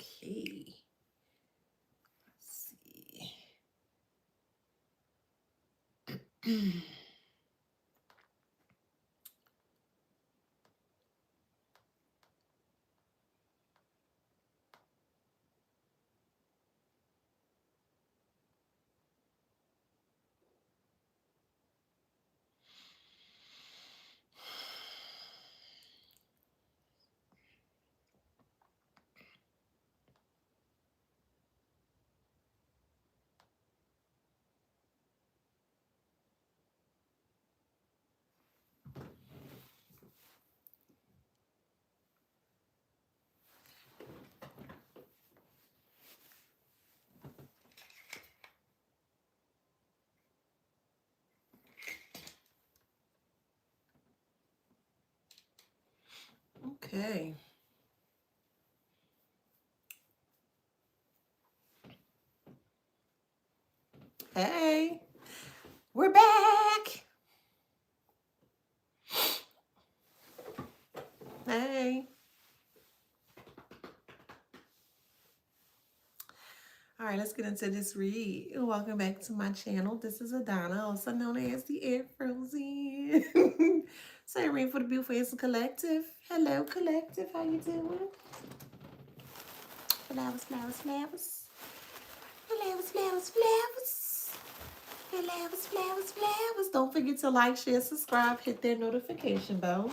Okay. Let's see. Okay. Hey, we're back. Hey. All right, let's get into this read. Welcome back to my channel. This is Adana, also known as the Air Frozen. So I read for the Beautiful Answer Collective. Hello, Collective. How you doing? Flowers, flowers, flowers. Flowers, flowers, flowers. Flowers, flowers, flowers. Don't forget to like, share, subscribe, hit that notification bell.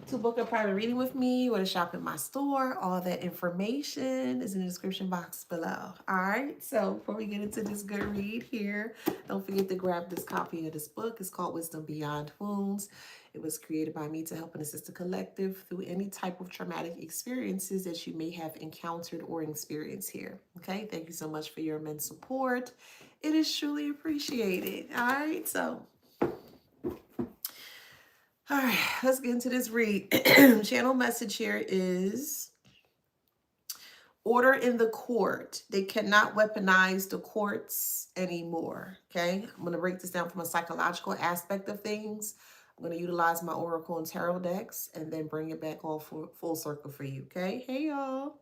To book a private reading with me or to shop in my store, all that information is in the description box below. All right, so before we get into this good read here, don't forget to grab this copy of this book. It's called Wisdom Beyond Wounds. It was created by me to help and assist the collective through any type of traumatic experiences that you may have encountered or experienced here. Okay, thank you so much for your immense support. It is truly appreciated. All right, so all right, let's get into this read. Channel message here is order in the court. They cannot weaponize the courts anymore. Okay, I'm going to break this down from a psychological aspect of things. I'm going to utilize my Oracle and Tarot decks and then bring it back all full circle for you. Okay, hey y'all.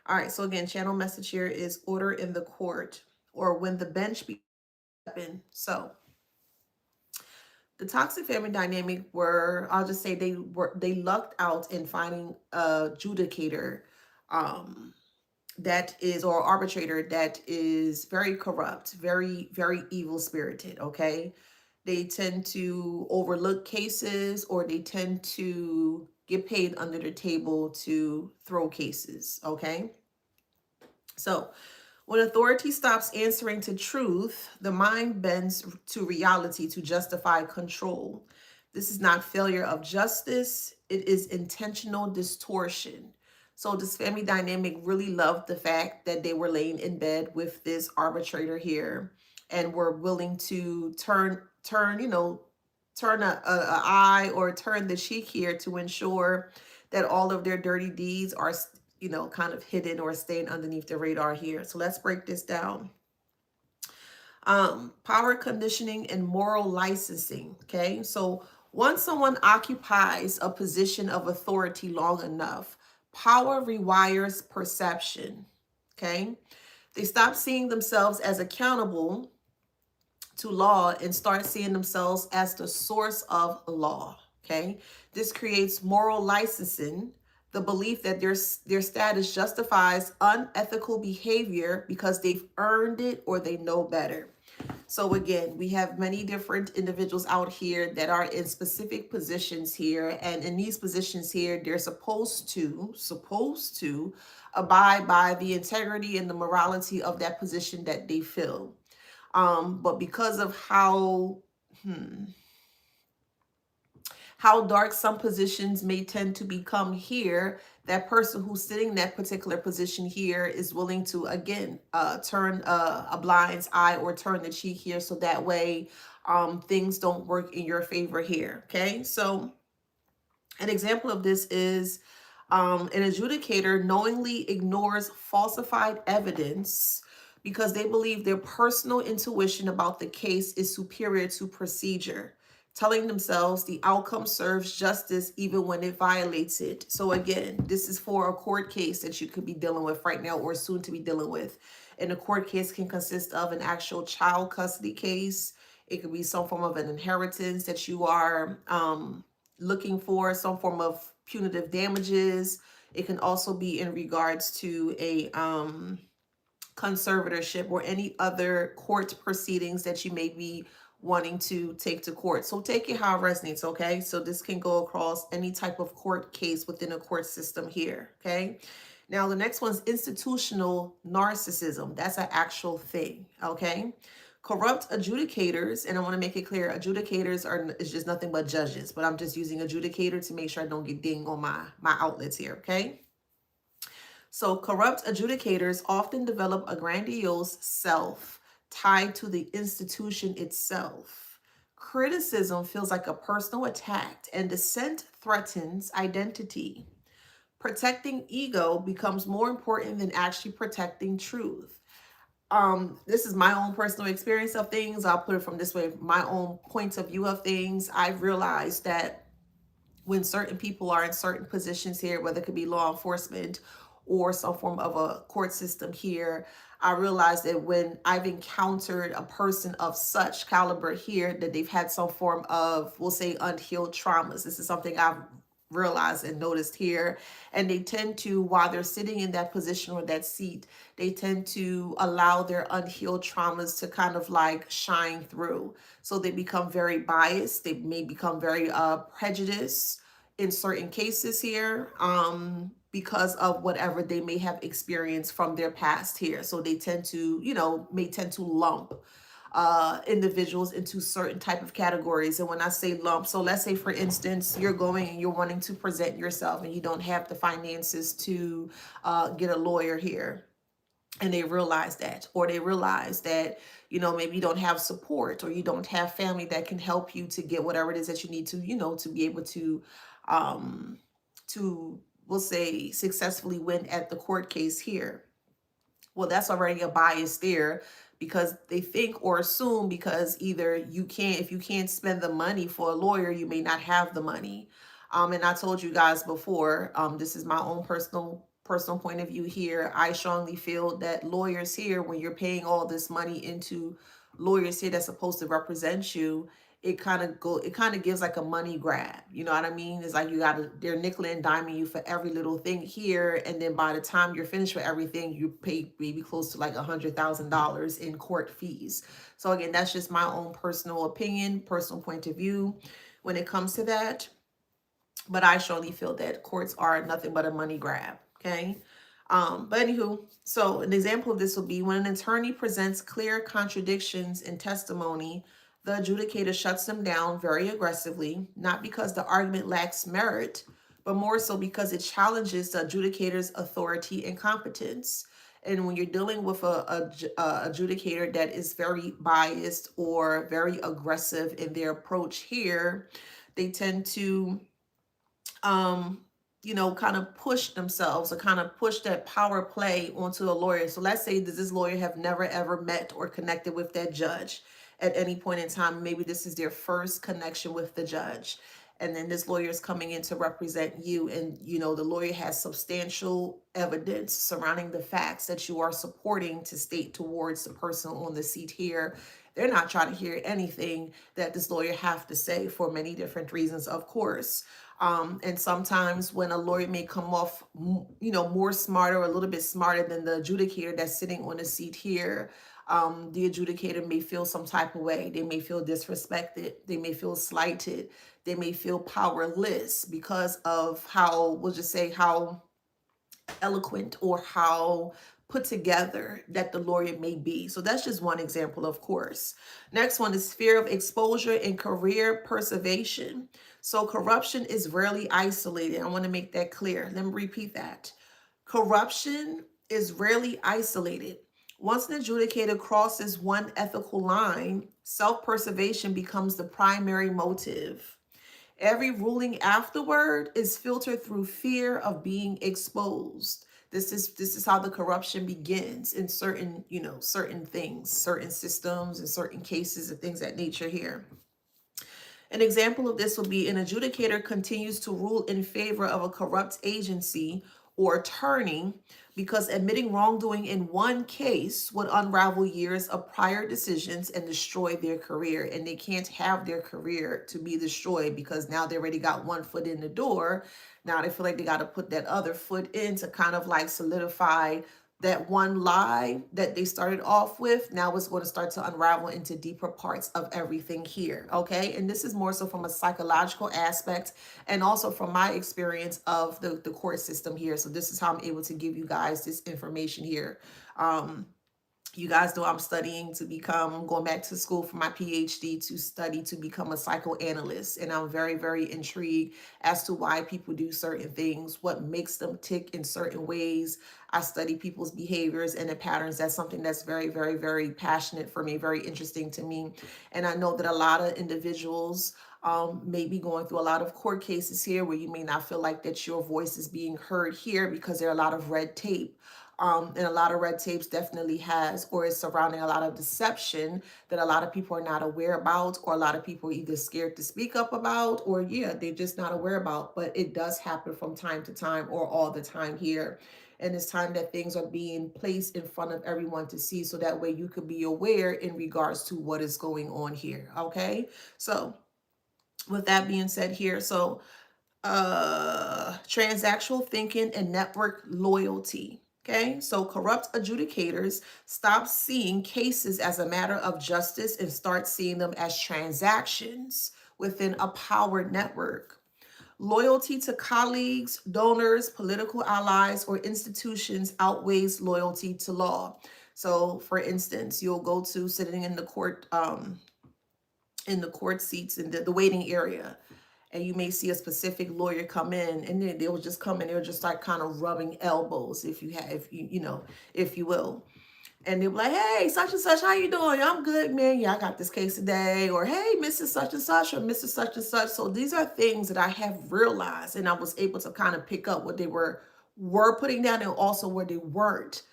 All right, so again, channel message here is order in the court, or when the bench be open. So the toxic family dynamic were, I'll just say they lucked out in finding a judicator that is, or arbitrator that is very corrupt, very evil spirited. Okay, they tend to overlook cases, or they tend to get paid under the table to throw cases. Okay, so when authority stops answering to truth, the mind bends to reality to justify control. This is not failure of justice, it is intentional distortion. So this family dynamic really loved the fact that they were laying in bed with this arbitrator here and were willing to turn a eye or turn the cheek here to ensure that all of their dirty deeds are kind of hidden or staying underneath the radar here. So let's break this down. Power conditioning and moral licensing. Okay, so once someone occupies a position of authority long enough, power rewires perception. Okay, they stop seeing themselves as accountable to law and start seeing themselves as the source of law. Okay, this creates moral licensing, the belief that their status justifies unethical behavior because they've earned it or they know better. So again, we have many different individuals out here that are in specific positions here, and in these positions here, they're supposed to abide by the integrity and the morality of that position that they fill. But because of how dark some positions may tend to become here, that person who's sitting in that particular position here is willing to, again, turn a blind eye or turn the cheek here, so that way things don't work in your favor here. Okay, so an example of this is an adjudicator knowingly ignores falsified evidence because they believe their personal intuition about the case is superior to procedure. telling themselves the outcome serves justice even when it violates it. So again, this is for a court case that you could be dealing with right now or soon to be dealing with. And a court case can consist of an actual child custody case. It could be some form of an inheritance that you are looking for, some form of punitive damages. It can also be in regards to a conservatorship or any other court proceedings that you may be wanting to take to court. So take it how it resonates, okay? So this can go across any type of court case within a court system here, okay? Now the next one's institutional narcissism. That's an actual thing, okay? Corrupt adjudicators, and I want to make it clear, adjudicators is just nothing but judges, but I'm just using adjudicator to make sure I don't get ding on my outlets here, okay? So corrupt adjudicators often develop a grandiose self tied to the institution itself. Criticism feels like a personal attack, and dissent threatens identity. Protecting ego becomes more important than actually protecting truth. This is my own personal experience of things. I'll put it from this way, my own point of view of things. I've realized that when certain people are in certain positions here, whether it could be law enforcement or some form of a court system here, I realized that when I've encountered a person of such caliber here, that they've had some form of, we'll say, unhealed traumas. This is something I've realized and noticed here. And they tend to, while they're sitting in that position or that seat, they tend to allow their unhealed traumas to kind of like shine through. So they become very biased. They may become very prejudiced in certain cases here, because of whatever they may have experienced from their past here. So they tend to, may tend to lump individuals into certain type of categories. And when I say lump, so let's say for instance, you're going and you're wanting to present yourself and you don't have the finances to get a lawyer here. And they realize that, or they realize that, maybe you don't have support or you don't have family that can help you to get whatever it is that you need to, to be able to, we'll say, successfully win at the court case here. Well, that's already a bias there, because they think or assume because either if you can't spend the money for a lawyer, you may not have the money. And I told you guys before, this is my own personal point of view here. I strongly feel that lawyers here, when you're paying all this money into lawyers here that's supposed to represent you, it kind of gives like a money grab. You know what I mean? It's like they're nickel and diming you for every little thing here. And then by the time you're finished with everything, you pay maybe close to like $100,000 in court fees. So again, that's just my own personal opinion, personal point of view when it comes to that. But I surely feel that courts are nothing but a money grab. Okay. But anywho, so an example of this will be when an attorney presents clear contradictions in testimony, the adjudicator shuts them down very aggressively, not because the argument lacks merit, but more so because it challenges the adjudicator's authority and competence. And when you're dealing with a adjudicator that is very biased or very aggressive in their approach here, they tend to kind of push themselves or kind of push that power play onto a lawyer. So let's say that this lawyer have never ever met or connected with that judge at any point in time. Maybe this is their first connection with the judge. And then this lawyer is coming in to represent you. And, the lawyer has substantial evidence surrounding the facts that you are supporting to state towards the person on the seat here. They're not trying to hear anything that this lawyer have to say for many different reasons, of course. And sometimes when a lawyer may come off, more smarter, or a little bit smarter than the adjudicator that's sitting on the seat here, the adjudicator may feel some type of way. They may feel disrespected. They may feel slighted. They may feel powerless because of how eloquent or how put together that the lawyer may be. So that's just one example, of course. Next one is fear of exposure and career preservation. So corruption is rarely isolated. I want to make that clear. Let me repeat that. Corruption is rarely isolated. Once an adjudicator crosses one ethical line, self-preservation becomes the primary motive. Every ruling afterward is filtered through fear of being exposed. This is how the corruption begins in certain things, certain systems, and certain cases and things of that nature here. An example of this would be an adjudicator continues to rule in favor of a corrupt agency or attorney because admitting wrongdoing in one case would unravel years of prior decisions and destroy their career. And they can't have their career to be destroyed because now they already got one foot in the door. Now they feel like they got to put that other foot in to kind of like solidify that one lie that they started off with. Now it's going to start to unravel into deeper parts of everything here. Okay. And this is more so from a psychological aspect and also from my experience of the court system here. So this is how I'm able to give you guys this information here. You guys know I'm studying to become, going back to school for my PhD to study to become a psychoanalyst. And I'm very, very intrigued as to why people do certain things, what makes them tick in certain ways. I study people's behaviors and the patterns. That's something that's very, very, very passionate for me, very interesting to me. And I know that a lot of individuals may be going through a lot of court cases here where you may not feel like that your voice is being heard here because there are a lot of red tape. And a lot of red tapes definitely has or is surrounding a lot of deception that a lot of people are not aware about, or a lot of people are either scared to speak up about, or they're just not aware about. But it does happen from time to time or all the time here. And it's time that things are being placed in front of everyone to see, so that way you could be aware in regards to what is going on here. Okay, so with that being said here, so transactional thinking and network loyalty. Okay, so corrupt adjudicators stop seeing cases as a matter of justice and start seeing them as transactions within a power network. Loyalty to colleagues, donors, political allies, or institutions outweighs loyalty to law. So, for instance, you'll go to sitting in the court seats in the waiting area, and you may see a specific lawyer come in, and then they'll just come in, they'll just start kind of rubbing elbows, if you will. And they'll be like, hey, such and such, how you doing? I'm good, man. Yeah, I got this case today. Or, hey, Mrs. Such and such, or Mr. Such and such. So these are things that I have realized, and I was able to kind of pick up what they were putting down and also where they weren't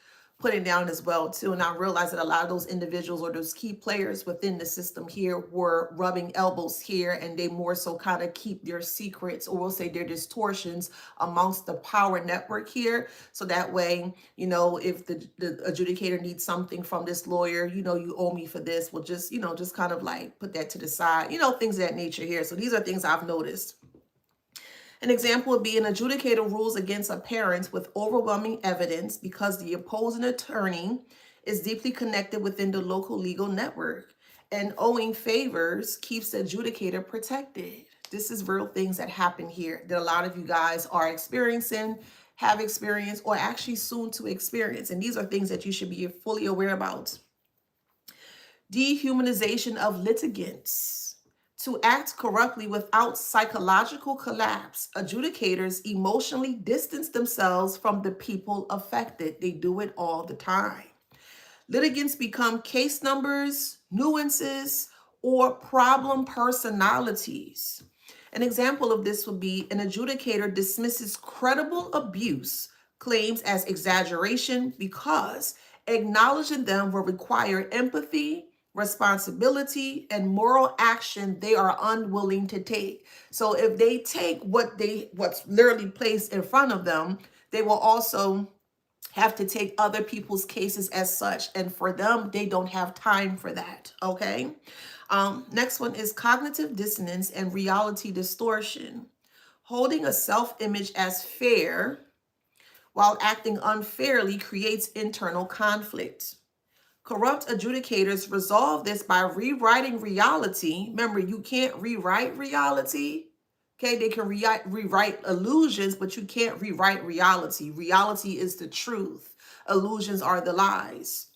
putting down as well too. And I realized that a lot of those individuals or those key players within the system here were rubbing elbows here, and they more so kind of keep their secrets, or we'll say their distortions, amongst the power network here. So that way, if the adjudicator needs something from this lawyer, you owe me for this, we'll just kind of like put that to the side, things of that nature here. So these are things I've noticed. An example would be an adjudicator rules against a parent with overwhelming evidence because the opposing attorney is deeply connected within the local legal network, and owing favors keeps the adjudicator protected. This is real things that happen here that a lot of you guys are experiencing, have experienced, or actually soon to experience. And these are things that you should be fully aware about. Dehumanization of litigants. To act corruptly without psychological collapse, adjudicators emotionally distance themselves from the people affected. They do it all the time. Litigants become case numbers, nuances, or problem personalities. An example of this would be an adjudicator dismisses credible abuse claims as exaggeration because acknowledging them will require empathy, responsibility, and moral action they are unwilling to take. So if they take what's literally placed in front of them, they will also have to take other people's cases as such. And for them, they don't have time for that. Okay. Next one is cognitive dissonance and reality distortion. Holding a self-image as fair while acting unfairly creates internal conflict. Corrupt adjudicators resolve this by rewriting reality. Remember, you can't rewrite reality. Okay, they can rewrite illusions, but you can't rewrite reality. Reality is the truth. Illusions are the lies.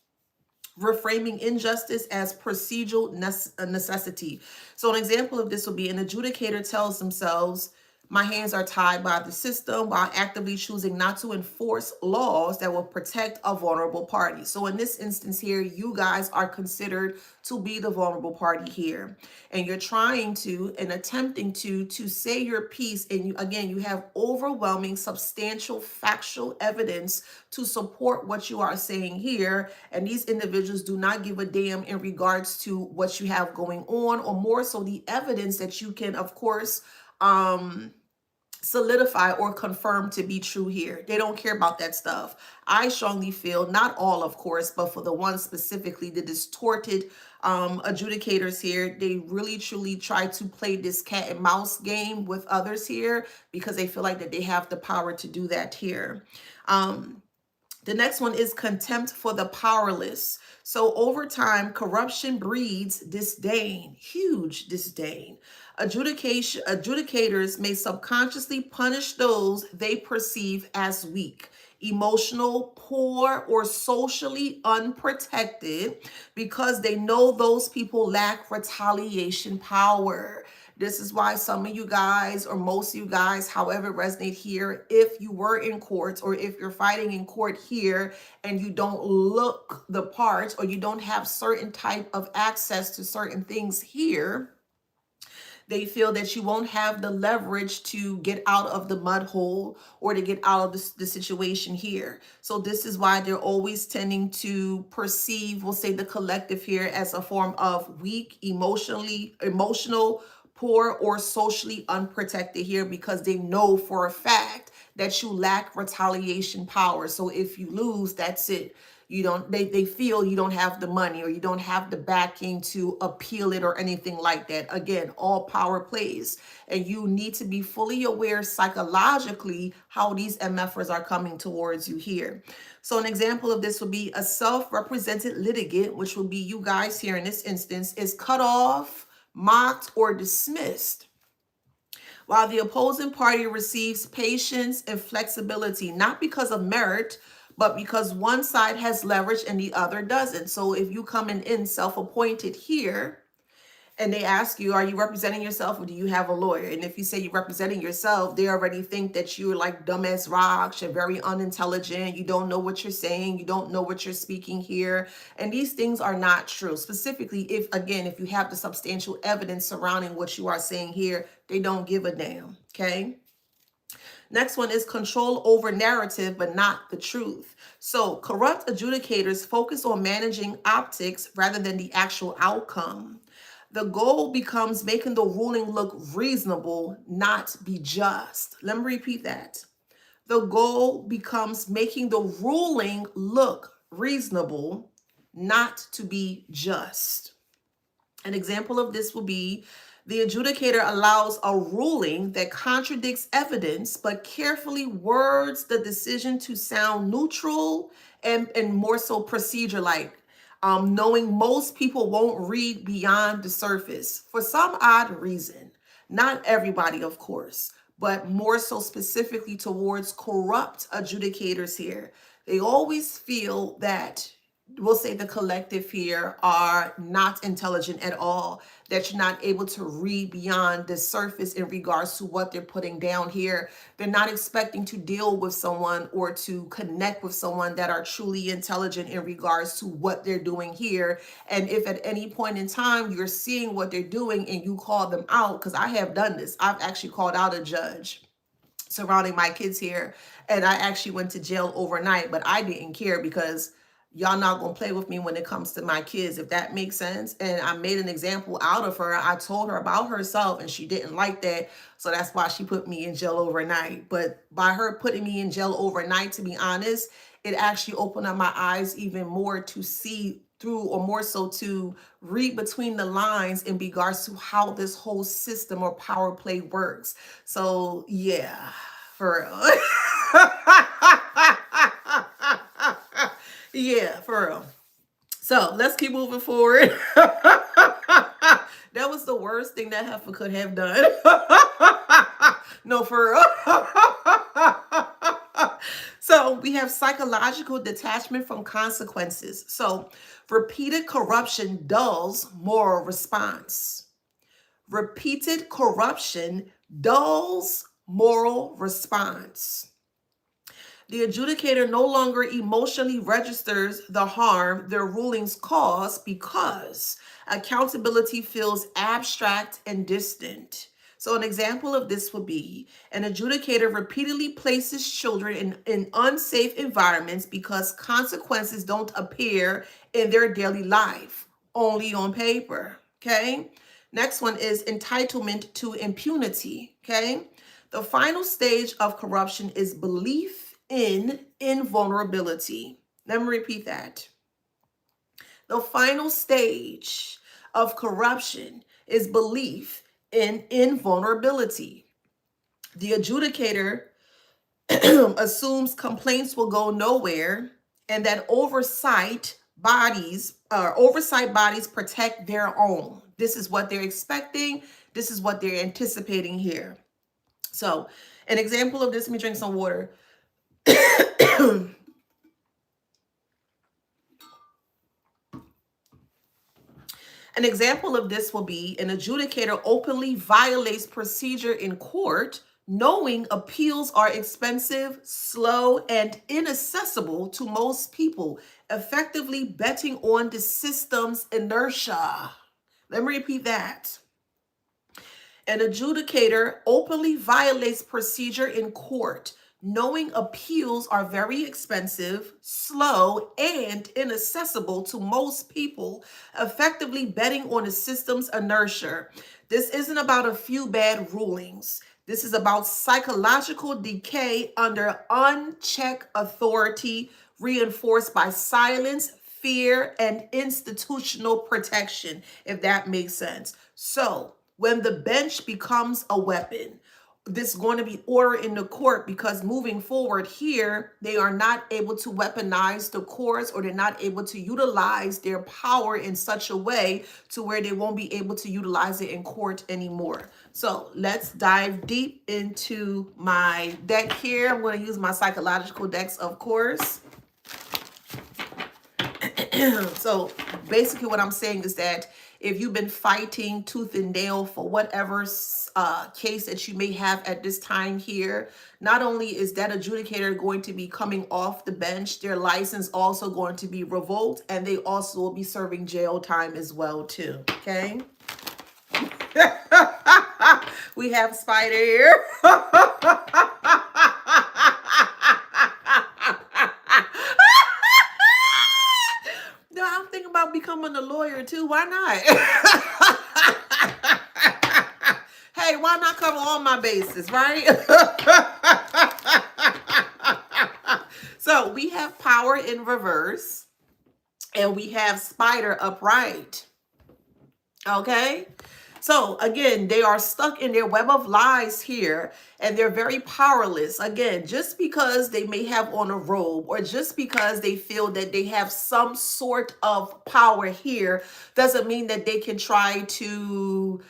Reframing injustice as procedural necessity. So an example of this will be an adjudicator tells themselves My hands are tied by the system while actively choosing not to enforce laws that will protect a vulnerable party. So in this instance here, you guys are considered to be the vulnerable party here. And you're trying to and attempting to say your piece. And you, again, you have overwhelming, substantial, factual evidence to support what you are saying here. And these individuals do not give a damn in regards to what you have going on, or more so the evidence that you can, of course, solidify or confirm to be true here. They don't care about that stuff. I strongly feel, not all of course, but for the ones specifically, the distorted adjudicators here, they really truly try to play this cat and mouse game with others here because they feel like that they have the power to do that here. The next one is contempt for the powerless. So over time, corruption breeds disdain, huge disdain. Adjudicators may subconsciously punish those they perceive as weak, emotional, poor, or socially unprotected because they know those people lack retaliation power. This is why some of you guys, or most of you guys, however resonate here, if you were in courts or if you're fighting in court here and you don't look the part or you don't have certain type of access to certain things here, they feel that you won't have the leverage to get out of the mud hole or to get out of the situation here. So this is why they're always tending to perceive, we'll say the collective here, as a form of weak, emotional, poor, or socially unprotected here, because they know for a fact that you lack retaliation power. So if you lose, that's it. You don't, they feel you don't have the money or you don't have the backing to appeal it or anything like that. Again, all power plays, and you need to be fully aware psychologically how these MFers are coming towards you here. So an example of this would be a self-represented litigant, which will be you guys here in this instance, is cut off, mocked, or dismissed, while the opposing party receives patience and flexibility, not because of merit, but because one side has leverage and the other doesn't. So if you come in self-appointed here and they ask you, are you representing yourself or do you have a lawyer? And if you say you're representing yourself, they already think that you're like dumb as rocks, you're very unintelligent, you don't know what you're saying, you don't know what you're speaking here. And these things are not true. Specifically, if you have the substantial evidence surrounding what you are saying here, they don't give a damn, okay? Next one is control over narrative, but not the truth. So corrupt adjudicators focus on managing optics rather than the actual outcome. The goal becomes making the ruling look reasonable, not be just. Let me repeat that. The goal becomes making the ruling look reasonable, not to be just. An example of this will be the adjudicator allows a ruling that contradicts evidence, but carefully words the decision to sound neutral and more so procedure-like, knowing most people won't read beyond the surface for some odd reason. Not everybody, of course, but more so specifically towards corrupt adjudicators here. They always feel that, we'll say the collective here, are not intelligent at all, that you're not able to read beyond the surface in regards to what they're putting down here. They're not expecting to deal with someone or to connect with someone that are truly intelligent in regards to what they're doing here. And if at any point in time you're seeing what they're doing and you call them out, because I have done this, I've actually called out a judge surrounding my kids here, and I actually went to jail overnight, but I didn't care because y'all not gonna play with me when it comes to my kids, if that makes sense. And I made an example out of her. I told her about herself and she didn't like that. So that's why she put me in jail overnight. But by her putting me in jail overnight, to be honest, it actually opened up my eyes even more to see through, or more so to read between the lines in regards to how this whole system or power play works. So yeah, for real. Yeah, for real. So let's keep moving forward. That was the worst thing that heifer could have done. No, for real. So we have psychological detachment from consequences. So repeated corruption dulls moral response. Repeated corruption dulls moral response. The adjudicator no longer emotionally registers the harm their rulings cause because accountability feels abstract and distant. So an example of this would be an adjudicator repeatedly places children in unsafe environments because consequences don't appear in their daily life, only on paper. Okay? Next one is entitlement to impunity. Okay? The final stage of corruption is belief in invulnerability. Let me repeat that. The final stage of corruption is belief in invulnerability. The adjudicator assumes complaints will go nowhere and that oversight bodies protect their own. This is what they're expecting. This is what they're anticipating here. So, an example of this, let me drink some water. An example of this will be an adjudicator openly violates procedure in court, knowing appeals are expensive, slow, and inaccessible to most people, effectively betting on the system's inertia. Let me repeat that. An adjudicator openly violates procedure in court, knowing appeals are very expensive, slow, and inaccessible to most people, effectively betting on the system's inertia. This isn't about a few bad rulings. This is about psychological decay under unchecked authority, reinforced by silence, fear, and institutional protection, if that makes sense. So, when the bench becomes a weapon, this is going to be order in the court, because moving forward here, they are not able to weaponize the courts, or they're not able to utilize their power in such a way to where they won't be able to utilize it in court anymore. So let's dive deep into my deck here. I'm going to use my psychological decks, of course. So basically what I'm saying is that if you've been fighting tooth and nail for whatever case that you may have at this time here, not only is that adjudicator going to be coming off the bench, their license also going to be revoked, and they also will be serving jail time as well too, okay? We have Spider here. No, I'm thinking about becoming a lawyer too. Why not? Hey, why not cover all my bases, right? So we have Power in reverse, and we have Spider upright. Okay? So again, they are stuck in their web of lies here, and they're very powerless. Again, just because they may have on a robe, or just because they feel that they have some sort of power here, doesn't mean that they can try to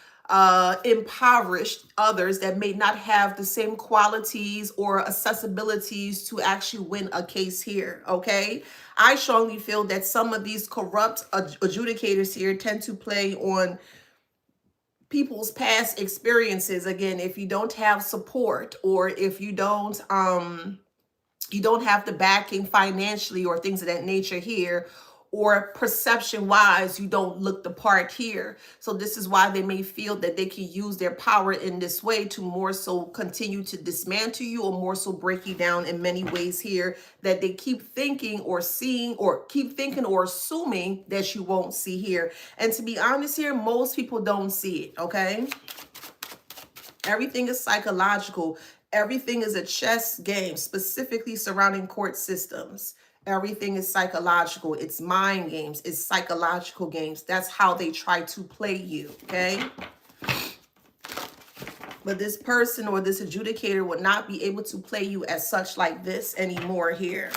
impoverish others that may not have the same qualities or accessibilities to actually win a case here. Okay? I strongly feel that some of these corrupt adjudicators here tend to play on people's past experiences. Again, if you don't have support, or if you don't have the backing financially or things of that nature here, or perception wise, you don't look the part here. So this is why they may feel that they can use their power in this way to more so continue to dismantle you, or more so break you down in many ways here that they keep thinking or seeing, or keep thinking or assuming that you won't see here. And to be honest here, most people don't see it, okay? Everything is psychological. Everything is a chess game, specifically surrounding court systems. Everything is psychological. It's mind games. It's psychological games. That's how they try to play you, okay? But this person or this adjudicator would not be able to play you as such like this anymore here.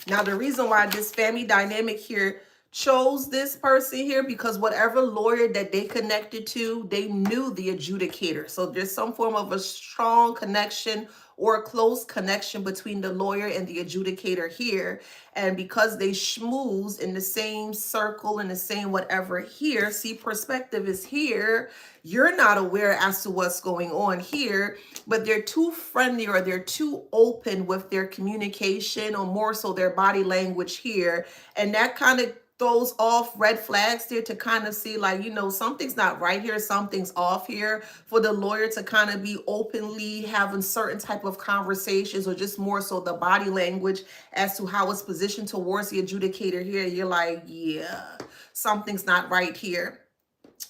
Now, the reason why this family dynamic here chose this person here, because whatever lawyer that they connected to, they knew the adjudicator. So there's some form of a strong connection or a close connection between the lawyer and the adjudicator here. And because they schmooze in the same circle, in the same whatever here, see, perspective is here. You're not aware as to what's going on here, but they're too friendly or they're too open with their communication, or more so their body language here. And that kind of throws off red flags there to kind of see, like, you know, something's not right here, something's off here, for the lawyer to kind of be openly having certain type of conversations, or just more so the body language as to how it's positioned towards the adjudicator here. You're like, yeah, something's not right here.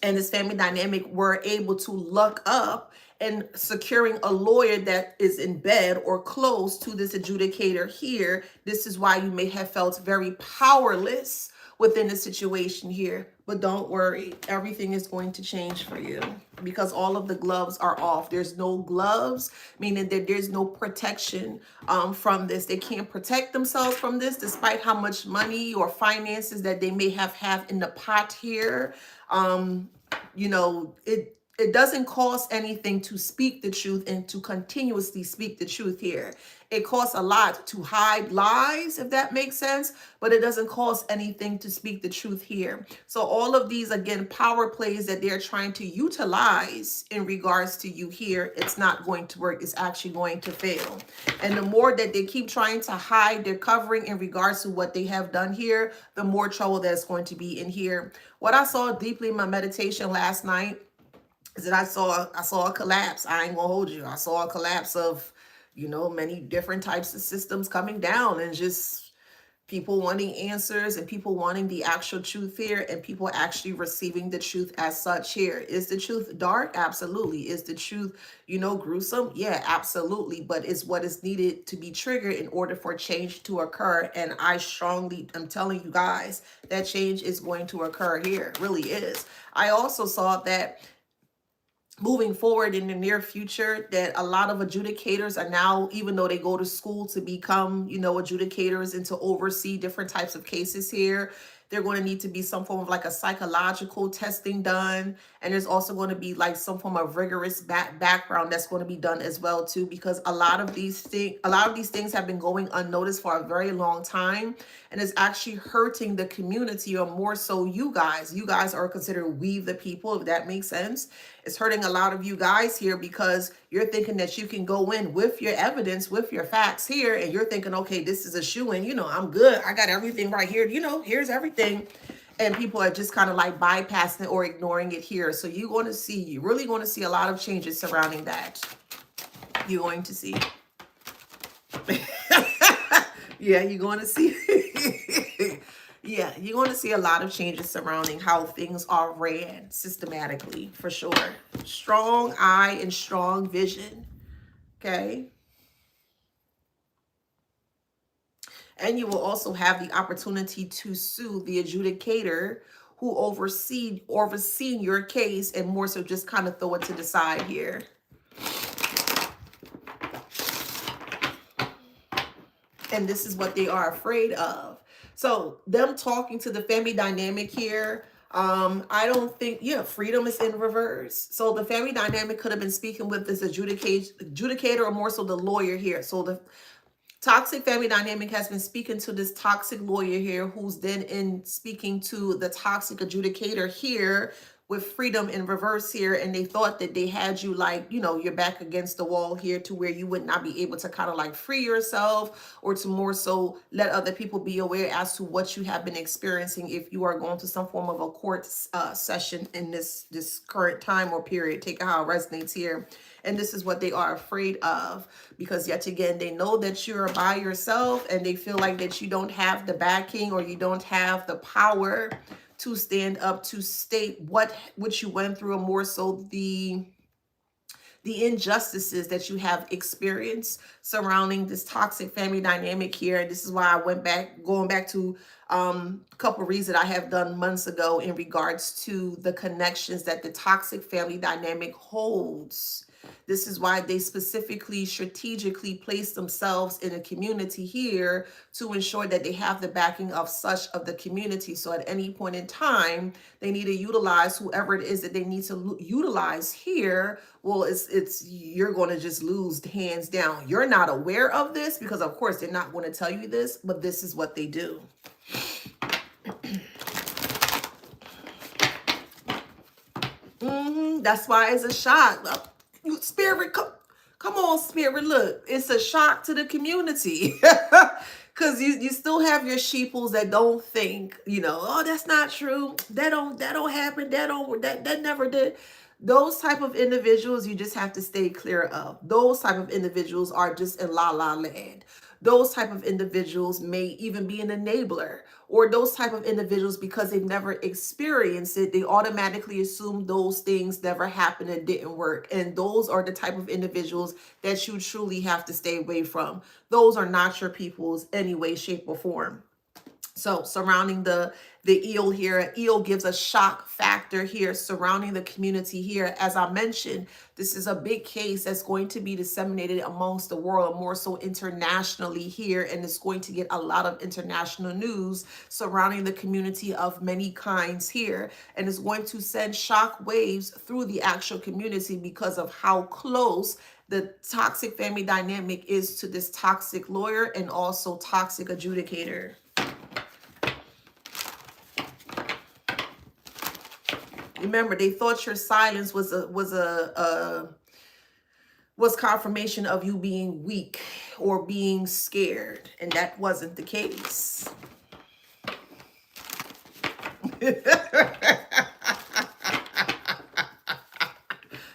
And this family dynamic were able to luck up and securing a lawyer that is in bed or close to this adjudicator here. This is why you may have felt very powerless within the situation here. But don't worry, everything is going to change for you, because all of the gloves are off. There's no gloves, meaning that there's no protection from this. They can't protect themselves from this, despite how much money or finances that they may have in the pot here. You know, it doesn't cost anything to speak the truth and to continuously speak the truth here. It costs a lot to hide lies, if that makes sense, but it doesn't cost anything to speak the truth here. So all of these, again, power plays that they're trying to utilize in regards to you here, it's not going to work. It's actually going to fail. And the more that they keep trying to hide their covering in regards to what they have done here, the more trouble that's going to be in here. What I saw deeply in my meditation last night is that I saw a collapse. I ain't gonna hold you. I saw a collapse of, you know, many different types of systems coming down, and just people wanting answers and people wanting the actual truth here, and people actually receiving the truth as such here. Is the truth dark? Absolutely. Is the truth, you know, gruesome? Yeah, absolutely. But it's what is needed to be triggered in order for change to occur. And I strongly am telling you guys that change is going to occur here. It really is. I also saw that moving forward in the near future, that a lot of adjudicators are now, even though they go to school to become, you know, adjudicators and to oversee different types of cases here, they're going to need to be some form of like a psychological testing done. And there's also going to be like some form of rigorous background that's going to be done as well too, because a lot of these things have been going unnoticed for a very long time, and it's actually hurting the community, or more so you guys. You guys are considered we the people, if that makes sense. It's hurting a lot of you guys here, because you're thinking that you can go in with your evidence, with your facts here, and you're thinking, okay, this is a shoo-in, you know, I'm good, I got everything right here, you know, here's everything. And people are just kind of like bypassing it or ignoring it here. So you're really going to see a lot of changes surrounding that. You're going to see. Yeah, you're going to see. Yeah, you're going to see a lot of changes surrounding how things are ran systematically, for sure. Strong eye and strong vision. Okay. And you will also have the opportunity to sue the adjudicator who overseeing your case, and more so just kind of throw it to the side here. And this is what they are afraid of. So them talking to the family dynamic here, I don't think, yeah, freedom is in reverse. So the family dynamic could have been speaking with this adjudicator, or more so the lawyer here. So the toxic family dynamic has been speaking to this toxic lawyer here, who's then in speaking to the toxic adjudicator here, with freedom in reverse here. And they thought that they had you, like, you know, you're back against the wall here, to where you would not be able to kind of like free yourself, or to more so let other people be aware as to what you have been experiencing if you are going to some form of a court session in this current time or period. Take how it resonates here. And this is what they are afraid of, because yet again, they know that you're by yourself, and they feel like that you don't have the backing, or you don't have the power to stand up to state what you went through, and more so the injustices that you have experienced surrounding this toxic family dynamic here. And this is why I going back to a couple reads that I have done months ago in regards to the connections that the toxic family dynamic holds This is why they specifically, strategically place themselves in a community here to ensure that they have the backing of such of the community. So at any point in time, they need to utilize whoever it is that they need to utilize here. Well, it's you're going to just lose hands down. You're not aware of this because, of course, they're not going to tell you this, but this is what they do. That's why it's a shock. Spirit, come on, Spirit. Look, it's a shock to the community. Because you still have your sheeples that don't think, oh, that's not true. That don't happen. That never did. Those type of individuals you just have to stay clear of. Those type of individuals are just in la la land. Those type of individuals may even be an enabler, or those type of individuals, because they've never experienced it, they automatically assume those things never happened and didn't work. And those are the type of individuals that you truly have to stay away from. Those are not your peoples any way, shape, or form. So surrounding the eel here, eel gives a shock factor here surrounding the community here. As I mentioned, this is a big case that's going to be disseminated amongst the world, more so internationally here, and it's going to get a lot of international news surrounding the community of many kinds here, and it's going to send shock waves through the actual community because of how close the toxic family dynamic is to this toxic lawyer and also toxic adjudicator. Remember, they thought your silence was confirmation of you being weak or being scared, and that wasn't the case.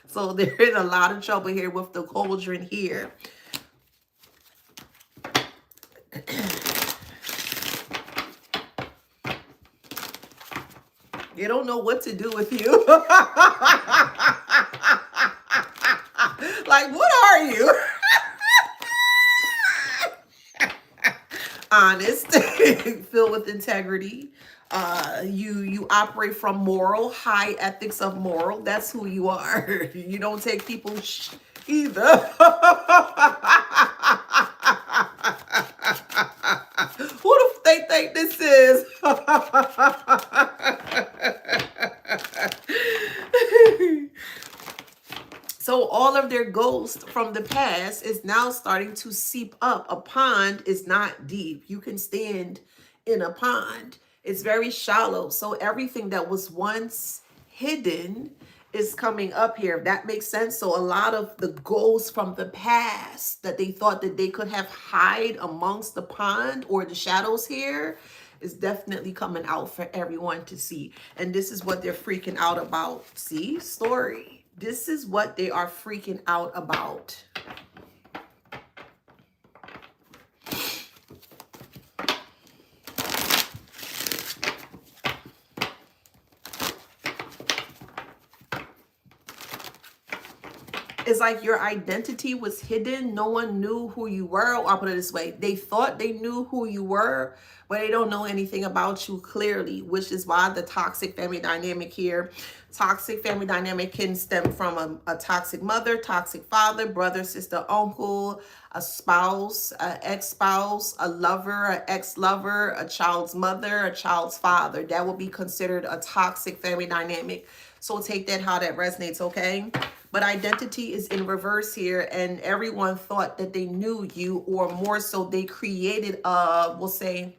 So they're in a lot of trouble here with the cauldron here. They don't know what to do with you. Like, what are you? Honest, filled with integrity. You operate from moral, high ethics of moral. That's who you are. You don't take people either. Who do they think this is? So all of their ghost from the past is now starting to seep up. A pond is not deep. You can stand in a pond. It's very shallow. So everything that was once hidden is coming up here. If that makes sense. So a lot of the ghosts from the past that they thought that they could have hide amongst the pond or the shadows here is definitely coming out for everyone to see. And this is what they're freaking out about. See? Story. This is what they are freaking out about. It's like your identity was hidden. No one knew who you were. I'll put it this way. They thought they knew who you were, but they don't know anything about you clearly, which is why the toxic family dynamic here. Toxic family dynamic can stem from a toxic mother, toxic father, brother, sister, uncle, a spouse, an ex-spouse, a lover, an ex-lover, a child's mother, a child's father. That will be considered a toxic family dynamic. So take that how that resonates, okay? But identity is in reverse here, and everyone thought that they knew you, or more so they created we'll say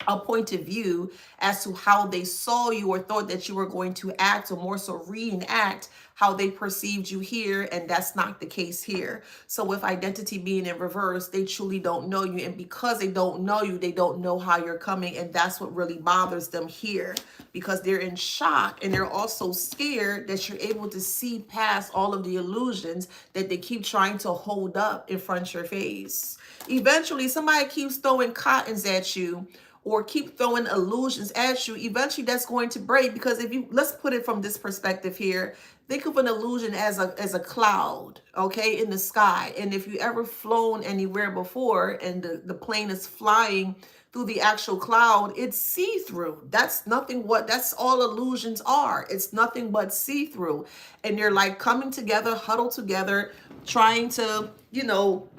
a point of view as to how they saw you or thought that you were going to act, or more so reenact how they perceived you here, and that's not the case here. So with identity being in reverse, they truly don't know you, and because they don't know you, they don't know how you're coming, and that's what really bothers them here, because they're in shock and they're also scared that you're able to see past all of the illusions that they keep trying to hold up in front of your face. Eventually, somebody keeps throwing cottons at you or keep throwing illusions at you. Eventually, that's going to break, because if you, let's put it from this perspective here, think of an illusion as a cloud, okay, in the sky. And if you ever flown anywhere before and the plane is flying through the actual cloud, it's see-through. That's nothing what that's all illusions are. It's nothing but see-through. And they're like coming together, huddled together, trying to,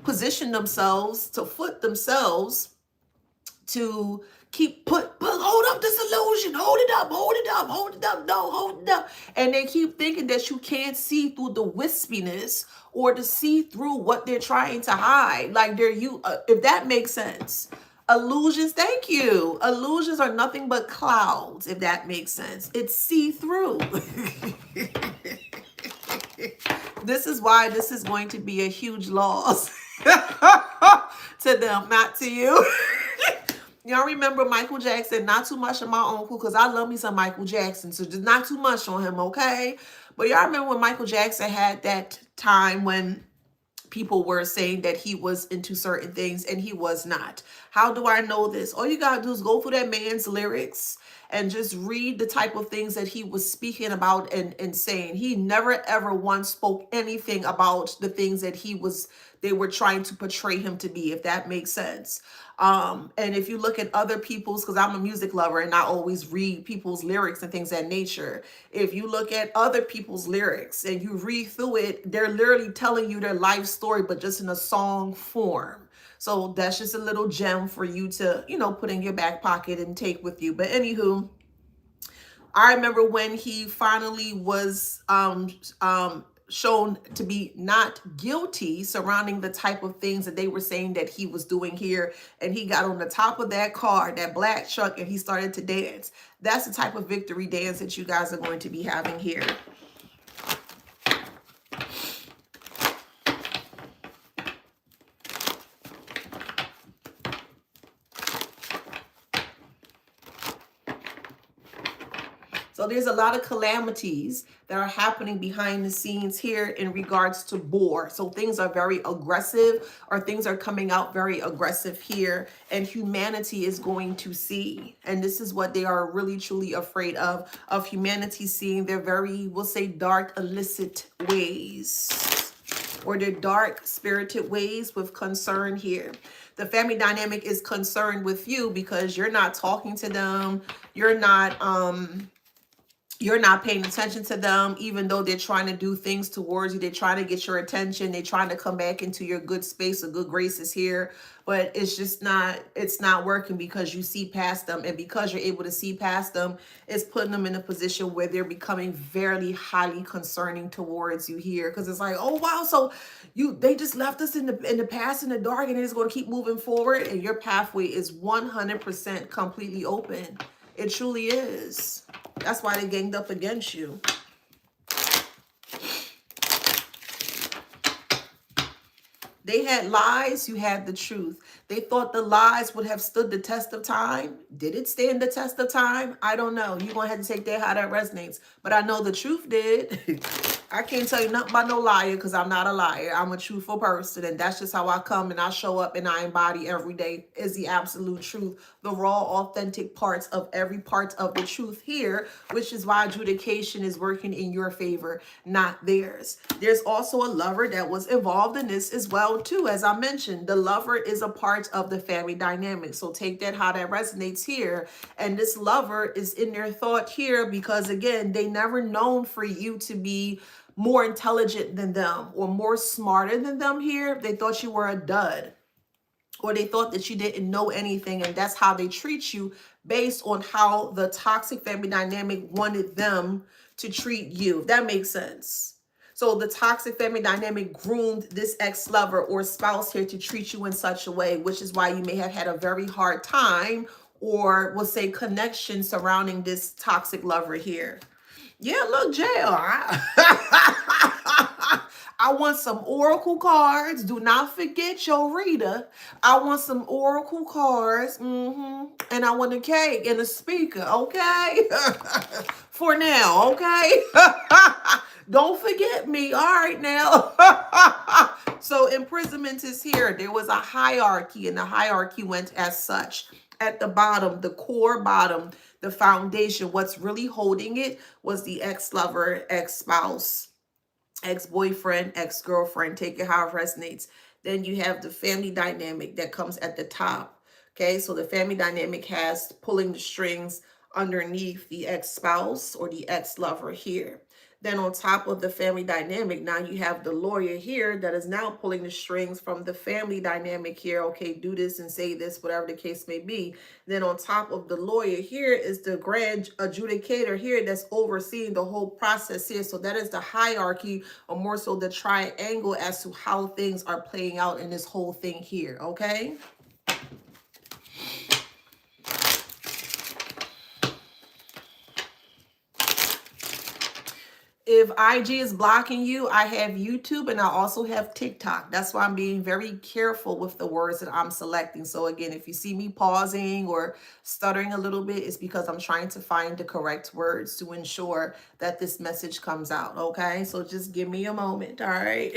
position themselves, to foot themselves, to keep hold up this illusion, hold it up, hold it up, hold it up, no, hold it up. And they keep thinking that you can't see through the wispiness or to see through what they're trying to hide. Like if that makes sense. Illusions, thank you. Illusions are nothing but clouds, if that makes sense. It's see-through. This is why this is going to be a huge loss to them, not to you. Y'all remember Michael Jackson? Not too much of my uncle, because I love me some Michael Jackson, so just not too much on him, okay? But y'all remember when Michael Jackson had that time when people were saying that he was into certain things and he was not. How do I know this? All you gotta do is go through that man's lyrics and just read the type of things that he was speaking about and saying. He never ever once spoke anything about the things that they were trying to portray him to be, if that makes sense. And if you look at other people's, because I'm a music lover and I always read people's lyrics and things of that nature. If you look at other people's lyrics and you read through it, they're literally telling you their life story, but just in a song form. So that's just a little gem for you to, put in your back pocket and take with you. But anywho, I remember when he finally was shown to be not guilty surrounding the type of things that they were saying that he was doing here. And he got on the top of that car, that black truck, and he started to dance. That's the type of victory dance that you guys are going to be having here. So there's a lot of calamities that are happening behind the scenes here in regards to Boar. So things are very aggressive, or things are coming out very aggressive here, and humanity is going to see. And this is what they are really truly afraid of humanity seeing their very, we'll say, dark, illicit ways, or their dark spirited ways with concern here. The family dynamic is concerned with you because you're not talking to them. You're not paying attention to them, even though they're trying to do things towards you. They're trying to get your attention. They're trying to come back into your good space or good graces here. But it's just it's not working because you see past them. And because you're able to see past them, it's putting them in a position where they're becoming very highly concerning towards you here. Because it's like, oh, wow, so they just left us in the past, in the dark, and they're just going to keep moving forward. And your pathway is 100% completely open. It truly is. That's why they ganged up against you. They had lies, you had the truth. They thought the lies would have stood the test of time. Did it stand the test of time? I don't know. You're going to have to take that how that resonates. But I know the truth did. I can't tell you nothing about no liar because I'm not a liar. I'm a truthful person, and that's just how I come and I show up and I embody every day is the absolute truth, the raw, authentic parts of every part of the truth here, which is why adjudication is working in your favor, not theirs. There's also a lover that was involved in this as well, too. As I mentioned, the lover is a part of the family dynamic. So take that how that resonates here. And this lover is in their thought here because, again, they never known for you to be more intelligent than them or more smarter than them here. They thought you were a dud, or they thought that you didn't know anything, and that's how they treat you based on how the toxic family dynamic wanted them to treat you. If that makes sense. So the toxic family dynamic groomed this ex-lover or spouse here to treat you in such a way, which is why you may have had a very hard time, or we'll say connection surrounding this toxic lover here. Yeah, look, JR. I want some oracle cards. Do not forget your reader. I want some oracle cards. And I want a cake and a speaker, okay? For now, okay? Don't forget me. All right, now. So imprisonment is here. There was a hierarchy, and the hierarchy went as such. At the bottom, the core bottom, the foundation, what's really holding it was the ex-lover, ex-spouse, ex-boyfriend, ex-girlfriend. Take it how it resonates. Then you have the family dynamic that comes at the top. Okay, so the family dynamic has pulling the strings underneath the ex-spouse or the ex-lover here. Then on top of the family dynamic, now you have the lawyer here that is now pulling the strings from the family dynamic here. Okay, do this and say this, whatever the case may be. Then on top of the lawyer here is the grand adjudicator here that's overseeing the whole process here. So that is the hierarchy, or more so the triangle, as to how things are playing out in this whole thing here. Okay. If IG is blocking you, I have YouTube and I also have TikTok. That's why I'm being very careful with the words that I'm selecting. So again, if you see me pausing or stuttering a little bit, it's because I'm trying to find the correct words to ensure that this message comes out. Okay, so just give me a moment. All right.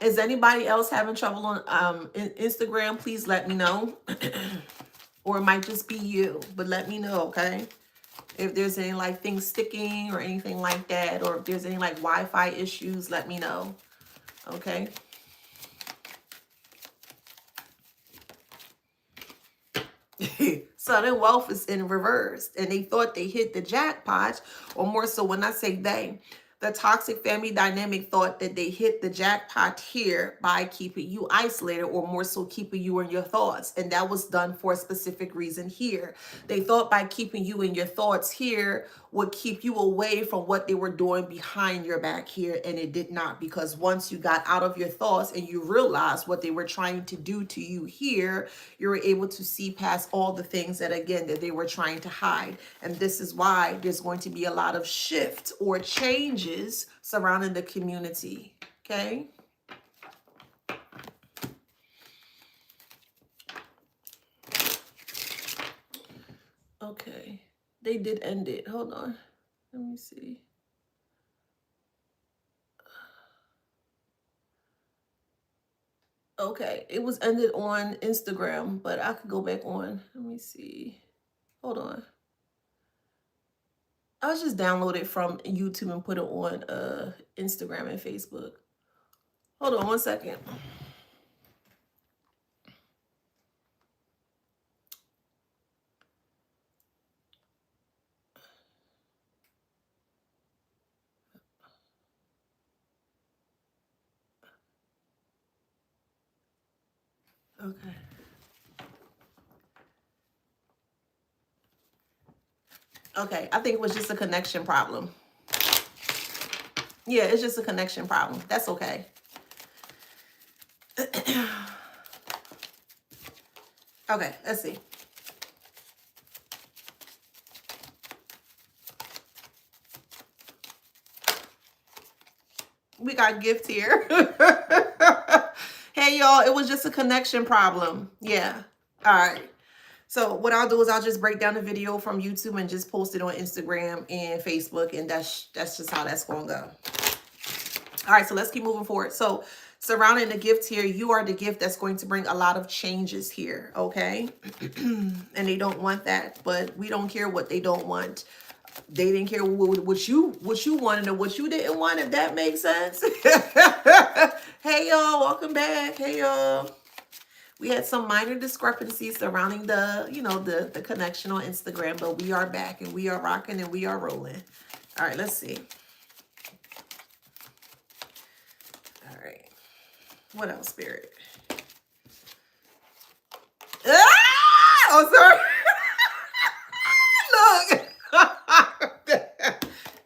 Is anybody else having trouble on Instagram? Please let me know. Or it might just be you, but let me know, okay? If there's any like things sticking or anything like that, or if there's any like Wi-Fi issues, let me know, okay? Sudden wealth is in reverse, and they thought they hit the jackpot, or more so when I say they, the toxic family dynamic thought that they hit the jackpot here by keeping you isolated, or more so keeping you in your thoughts. And that was done for a specific reason here. They thought by keeping you in your thoughts here would keep you away from what they were doing behind your back here. And it did not, because once you got out of your thoughts and you realized what they were trying to do to you here, you were able to see past all the things that, again, that they were trying to hide. And this is why there's going to be a lot of shift or changes surrounding the community. Okay. Okay. They did end it. Hold on. Let me see. Okay. It was ended on Instagram, but I could go back on. Let me see. Hold on. I'll just download it from YouTube and put it on Instagram and Facebook. Hold on one second. Okay. Okay, I think it was just a connection problem. Yeah, it's just a connection problem. That's okay. Okay, let's see. We got gift here. Hey, y'all, it was just a connection problem. Yeah. All right. So what I'll do is I'll just break down the video from YouTube and just post it on Instagram and Facebook. And that's just how that's going to go. All right, so let's keep moving forward. So surrounding the gift here, you are the gift that's going to bring a lot of changes here, okay? And they don't want that, but we don't care what they don't want. They didn't care what you wanted or what you didn't want, if that makes sense. Hey, y'all, welcome back. Hey, y'all. We had some minor discrepancies surrounding the, the connection on Instagram, but we are back and we are rocking and we are rolling. All right, let's see. All right. What else, Spirit? Ah! Oh, sorry. Look.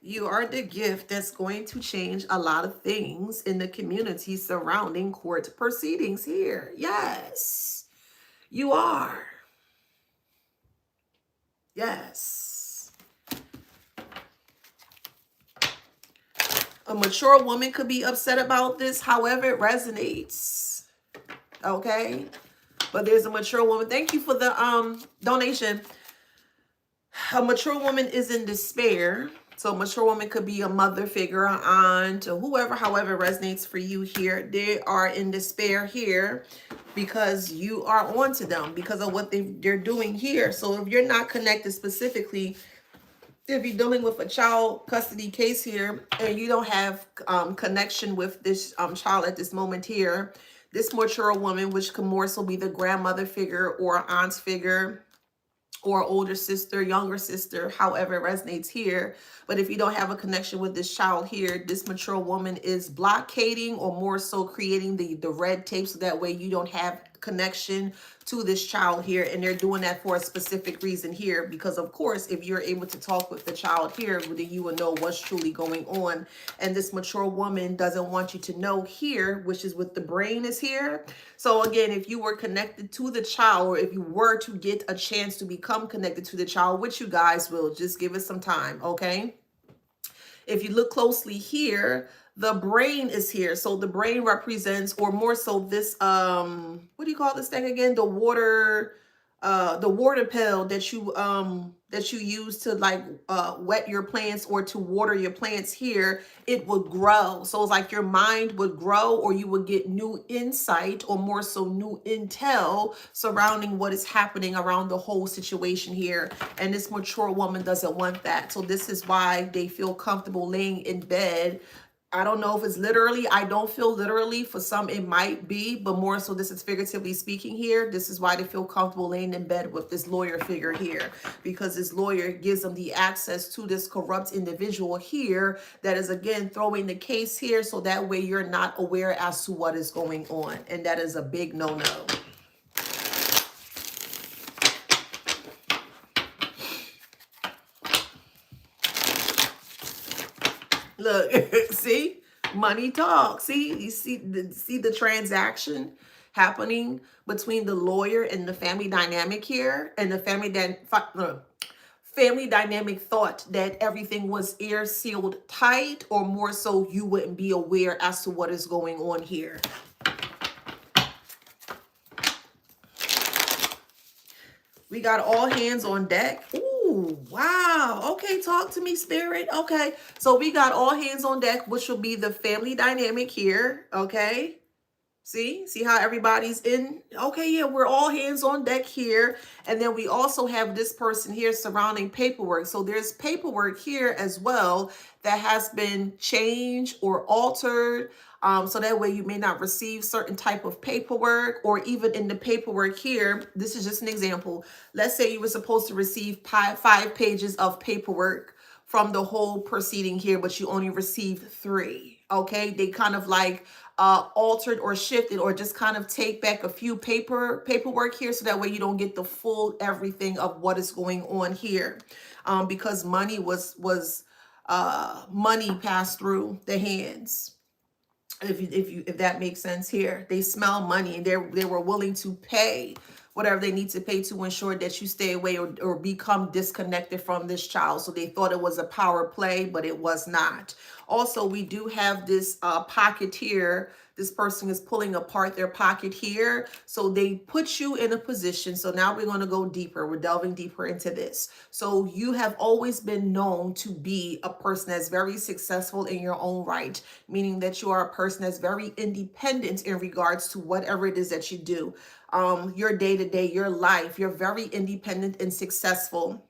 You are the gift that's going to change a lot of things in the community surrounding court proceedings here. Yes, you are. Yes. A mature woman could be upset about this, however it resonates. Okay? But there's a mature woman. Thank you for the donation. A mature woman is in despair. So a mature woman could be a mother figure, an aunt, or whoever, however resonates for you here. They are in despair here because you are onto them because of what they're doing here. So if you're not connected specifically if you're dealing with a child custody case here and you don't have connection with this child at this moment here, this mature woman, which could more so be the grandmother figure or aunt figure, or older sister, younger sister, however it resonates here. But if you don't have a connection with this child here, this mature woman is blockading or more so creating the red tape so that way you don't have connection to this child here. And they're doing that for a specific reason here, because of course, if you're able to talk with the child here, then you will know what's truly going on. And this mature woman doesn't want you to know here, which is what the brain is here. So again, if you were connected to the child, or if you were to get a chance to become connected to the child, which you guys will, just give it some time, okay? If you look closely here, the brain is here. So the brain represents, or more so this, what do you call this thing again? The water pill that you use to like wet your plants or to water your plants here, it would grow. So it's like your mind would grow, or you would get new insight, or more so new intel surrounding what is happening around the whole situation here. And this mature woman doesn't want that. So this is why they feel comfortable laying in bed. I don't know if it's literally, I don't feel literally. For some, it might be, but more so this is figuratively speaking here. This is why they feel comfortable laying in bed with this lawyer figure here, because this lawyer gives them the access to this corrupt individual here that is, again, throwing the case here. So that way you're not aware as to what is going on. And that is a big no-no. Look, see, money talk. See, you see the transaction happening between the lawyer and the family dynamic here, and the family dynamic thought that everything was air sealed tight, or more so you wouldn't be aware as to what is going on here. We got all hands on deck. Ooh, wow. Okay, talk to me, Spirit. Okay, so we got all hands on deck, which will be the family dynamic here. Okay, see how everybody's in. Okay, yeah, we're all hands on deck here. And then we also have this person here surrounding paperwork. So there's paperwork here as well that has been changed or altered. So that way you may not receive certain type of paperwork, or even in the paperwork here, this is just an example. Let's say you were supposed to receive 5 pages of paperwork from the whole proceeding here, but you only received 3. Okay, they kind of like altered or shifted, or just kind of take back a few paperwork here, so that way you don't get the full everything of what is going on here, because money was money passed through the hands. If that makes sense here, they smell money, and they were willing to pay whatever they need to pay to ensure that you stay away or become disconnected from this child. So they thought it was a power play, but it was not. Also, we do have this pocket here. This person is pulling apart their pocket here. So they put you in a position. So now we're going to go deeper. We're delving deeper into this. So you have always been known to be a person that's very successful in your own right, meaning that you are a person that's very independent in regards to whatever it is that you do. Your day-to-day, your life, you're very independent and successful.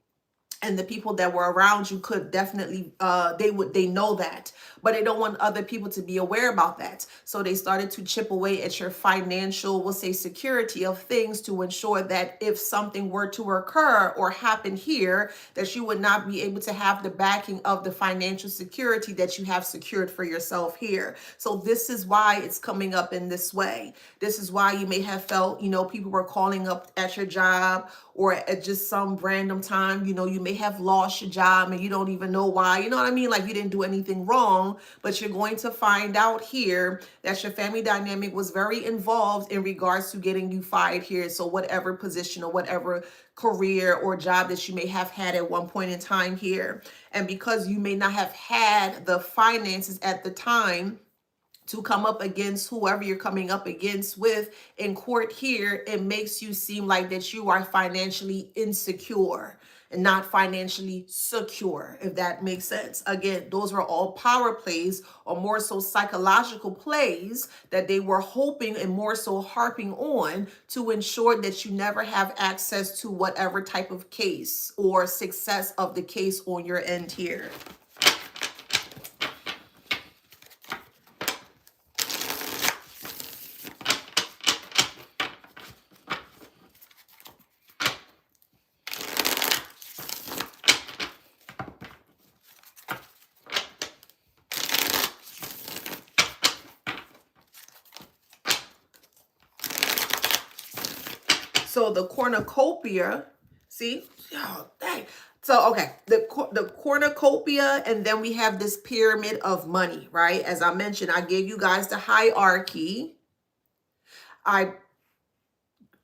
And the people that were around you could definitely, they know that, but they don't want other people to be aware about that. So they started to chip away at your financial, we'll say, security of things, to ensure that if something were to occur or happen here, that you would not be able to have the backing of the financial security that you have secured for yourself here. So this is why it's coming up in this way. This is why you may have felt, people were calling up at your job, or at just some random time, you may have lost your job and you don't even know why, you know what I mean? Like, you didn't do anything wrong, but you're going to find out here that your family dynamic was very involved in regards to getting you fired here. So whatever position or whatever career or job that you may have had at one point in time here. And because you may not have had the finances at the time to come up against whoever you're coming up against with in court here, it makes you seem like that you are financially insecure and not financially secure, if that makes sense. Again, those were all power plays, or more so psychological plays, that they were hoping and more so harping on to ensure that you never have access to whatever type of case or success of the case on your end here. So the cornucopia, see, oh, dang. So, okay, the cornucopia, and then we have this pyramid of money, right? As I mentioned, I gave you guys the hierarchy. I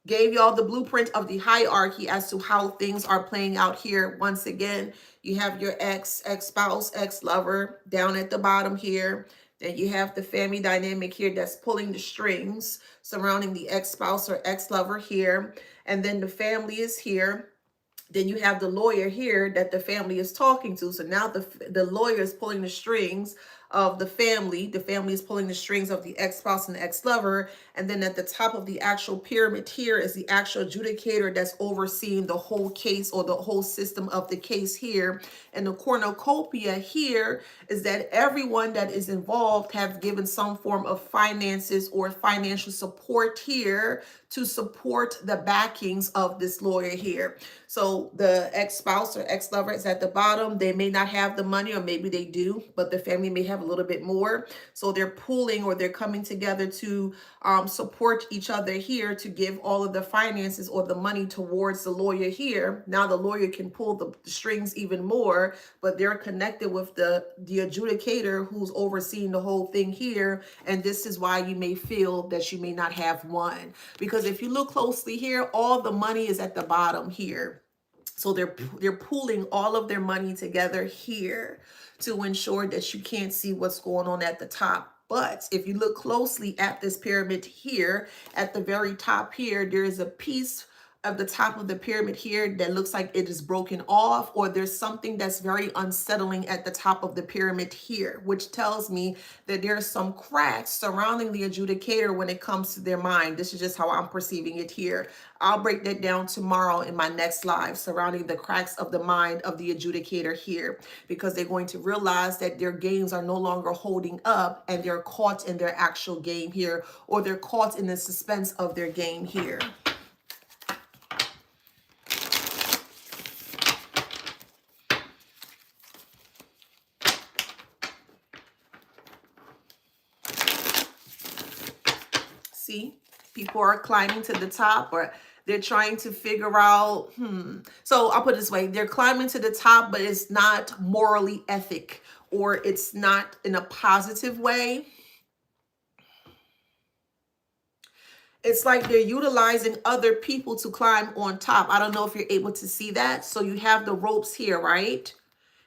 gave y'all the blueprint of the hierarchy as to how things are playing out here. Once again, you have your ex-spouse, ex-lover down at the bottom here. Then you have the family dynamic here that's pulling the strings surrounding the ex-spouse or ex-lover here. And then the family is here. Then you have the lawyer here that the family is talking to. So now the lawyer is pulling the strings of the family. The family is pulling the strings of the ex-spouse and the ex-lover. And then at the top of the actual pyramid here is the actual adjudicator that's overseeing the whole case or the whole system of the case here. And the cornucopia here is that everyone that is involved have given some form of finances or financial support here to support the backings of this lawyer here. So the ex-spouse or ex-lover is at the bottom. They may not have the money, or maybe they do, but the family may have a little bit more. So they're pooling, or they're coming together to support each other here to give all of the finances or the money towards the lawyer here. Now the lawyer can pull the strings even more, but they're connected with the adjudicator who's overseeing the whole thing here. And this is why you may feel that you may not have one, because if you look closely here, all the money is at the bottom here. So they're pooling all of their money together here to ensure that you can't see what's going on at the top. But if you look closely at this pyramid here, at the very top here, there is a piece of the top of the pyramid here that looks like it is broken off, or there's something that's very unsettling at the top of the pyramid here, which tells me that there's some cracks surrounding the adjudicator when it comes to their mind. This is just how I'm perceiving it here. I'll break that down tomorrow in my next live surrounding the cracks of the mind of the adjudicator here, because they're going to realize that their games are no longer holding up and they're caught in their actual game here, or they're caught in the suspense of their game here. See, people are climbing to the top, or they're trying to figure out, So I'll put it this way. They're climbing to the top, but it's not morally ethic, or it's not in a positive way. It's like they're utilizing other people to climb on top. I don't know if you're able to see that. So you have the ropes here, right?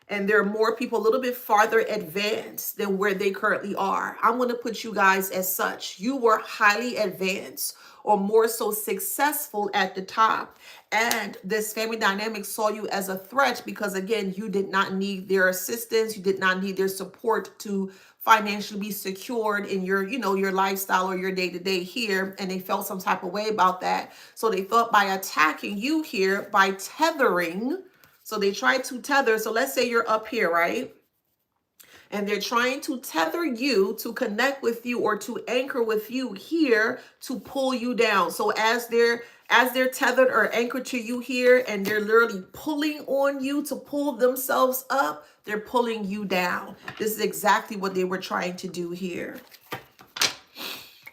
And there are more people a little bit farther advanced than where they currently are. I'm going to put you guys as such. You were highly advanced, or more so successful at the top. And this family dynamic saw you as a threat because, again, you did not need their assistance. You did not need their support to financially be secured in your, your lifestyle or your day-to-day here. And they felt some type of way about that. So they thought by attacking you here, by tethering, so they try to tether. So let's say you're up here, right? And they're trying to tether you to connect with you, or to anchor with you here to pull you down. So as they're tethered or anchored to you here, and they're literally pulling on you to pull themselves up, they're pulling you down. This is exactly what they were trying to do here.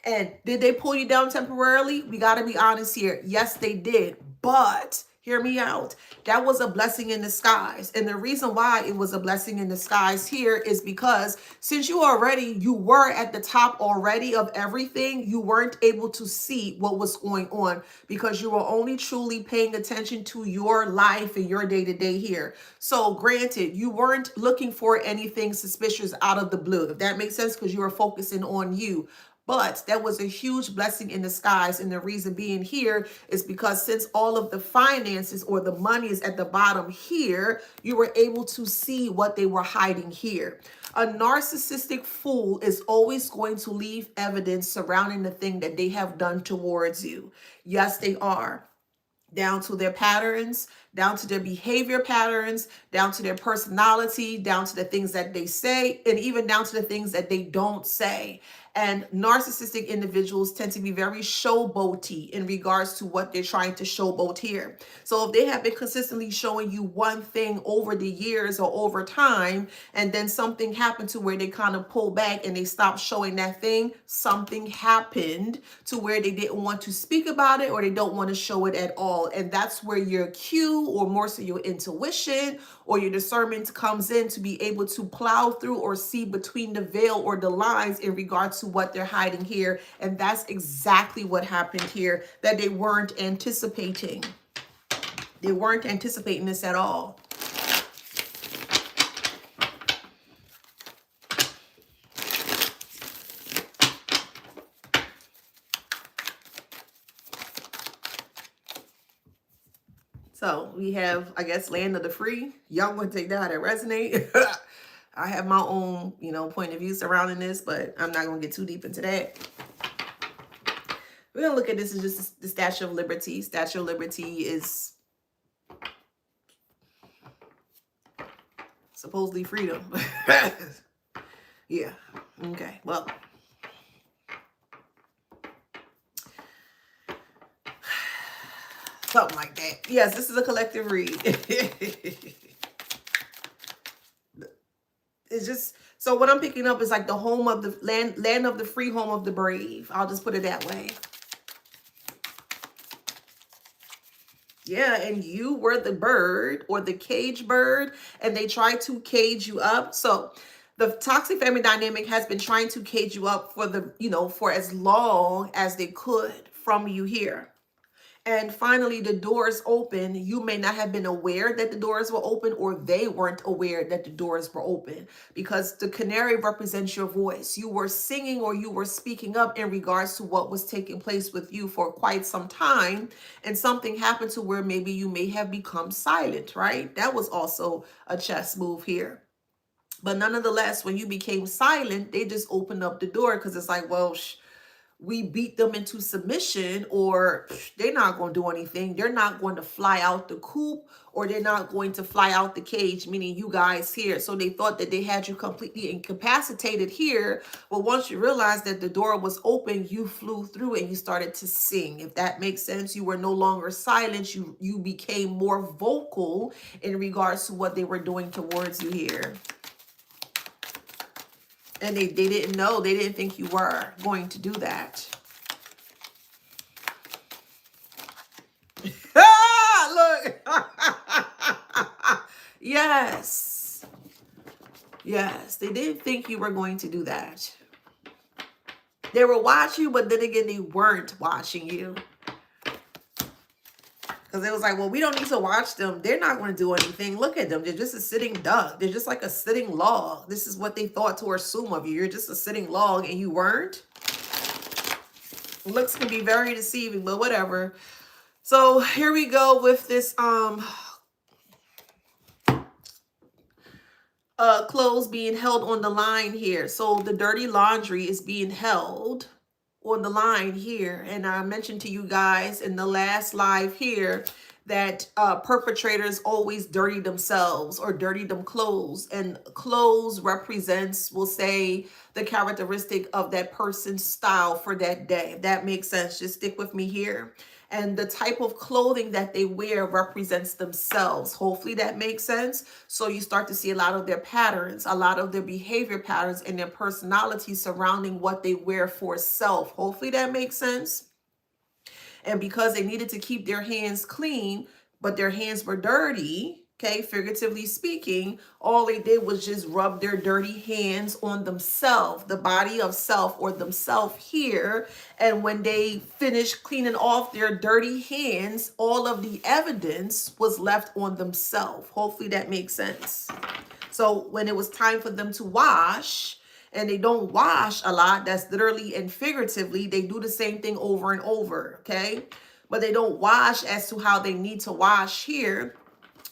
And did they pull you down temporarily? We got to be honest here. Yes, they did. But Hear me out. That was a blessing in disguise. And the reason why it was a blessing in disguise here is because since you were at the top already of everything, you weren't able to see what was going on because you were only truly paying attention to your life and your day-to-day here. So granted, you weren't looking for anything suspicious out of the blue, if that makes sense, because you were focusing on you. But that was a huge blessing in disguise. And the reason being here is because since all of the finances or the money is at the bottom here, you were able to see what they were hiding here. A narcissistic fool is always going to leave evidence surrounding the thing that they have done towards you. Yes, they are. Down to their patterns, down to their behavior patterns, down to their personality, down to the things that they say, and even down to the things that they don't say. And narcissistic individuals tend to be very showboaty in regards to what they're trying to showboat here. So if they have been consistently showing you one thing over the years or over time, and then something happened to where they kind of pull back and they stop showing that thing, something happened to where they didn't want to speak about it or they don't want to show it at all. And that's where your cue, or more so your intuition or your discernment, comes in to be able to plow through or see between the veil or the lines in regards to what they're hiding here. And that's exactly what happened here, that they weren't anticipating. They weren't anticipating this at all. So we have, I guess, land of the free. Y'all want to take that how that resonate. I have my own, point of view surrounding this, but I'm not going to get too deep into that. We're going to look at this as just the Statue of Liberty. Statue of Liberty is supposedly freedom. Yeah. Okay. Well, something like that. Yes, this is a collective read. It's just, so what I'm picking up is like the home of the land of the free, home of the brave. I'll just put it that way. Yeah, and you were the bird or the cage bird, and they tried to cage you up. So the toxic family dynamic has been trying to cage you up for for as long as they could from you here. And finally, the doors open. You may not have been aware that the doors were open, or they weren't aware that the doors were open, because the canary represents your voice. You were singing or you were speaking up in regards to what was taking place with you for quite some time. And something happened to where maybe you may have become silent, right? That was also a chess move here. But nonetheless, when you became silent, they just opened up the door because it's like, well, we beat them into submission, or they're not going to do anything. They're not going to fly out the coop, or they're not going to fly out the cage, meaning you guys here. So they thought that they had you completely incapacitated here. But once you realized that the door was open, you flew through and you started to sing. If that makes sense, you were no longer silent. You became more vocal in regards to what they were doing towards you here. And they didn't know, they didn't think you were going to do that. Look. Yes. Yes, they didn't think you were going to do that. They were watching you, but then again, they weren't watching you. Because it was like, well, we don't need to watch them. They're not going to do anything. Look at them. They're just a sitting duck. They're just like a sitting log. This is what they thought to assume of you. You're just a sitting log and you weren't. Looks can be very deceiving, but whatever. So here we go with this clothes being held on the line here. So the dirty laundry is being held on the line here. And I mentioned to you guys in the last live here that perpetrators always dirty themselves or dirty them clothes. And clothes represents, we'll say, the characteristic of that person's style for that day. If that makes sense, just stick with me here. And the type of clothing that they wear represents themselves. Hopefully that makes sense. So you start to see a lot of their patterns, a lot of their behavior patterns and their personality surrounding what they wear for self. Hopefully that makes sense. And because they needed to keep their hands clean, but their hands were dirty. Okay, figuratively speaking, all they did was just rub their dirty hands on themselves, the body of self or themselves here. And when they finished cleaning off their dirty hands, all of the evidence was left on themselves. Hopefully that makes sense. So when it was time for them to wash, and they don't wash a lot, that's literally and figuratively, they do the same thing over and over, okay? But they don't wash as to how they need to wash here,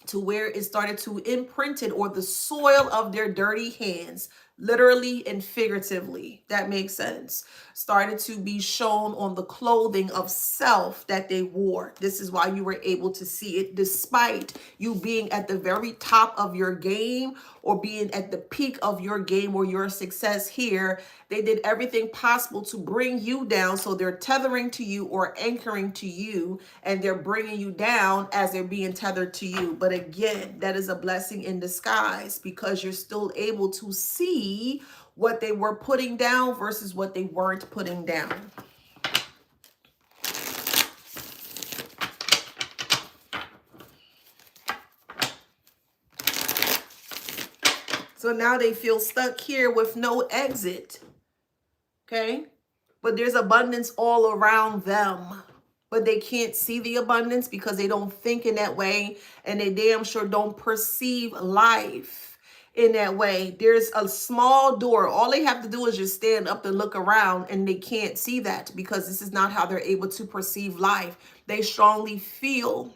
to where it started to imprint it, or the soil of their dirty hands, literally and figuratively, that makes sense, started to be shown on the clothing of self that they wore. This is why you were able to see it, despite you being at the very top of your game or being at the peak of your game or your success here. They did everything possible to bring you down. So they're tethering to you or anchoring to you, and they're bringing you down as they're being tethered to you. But again, that is a blessing in disguise, because you're still able to see what they were putting down versus what they weren't putting down. So now they feel stuck here with no exit. Okay? But there's abundance all around them. But they can't see the abundance because they don't think in that way. And they damn sure don't perceive life in that way. There's a small door. All they have to do is just stand up and look around, and they can't see that because this is not how they're able to perceive life. They strongly feel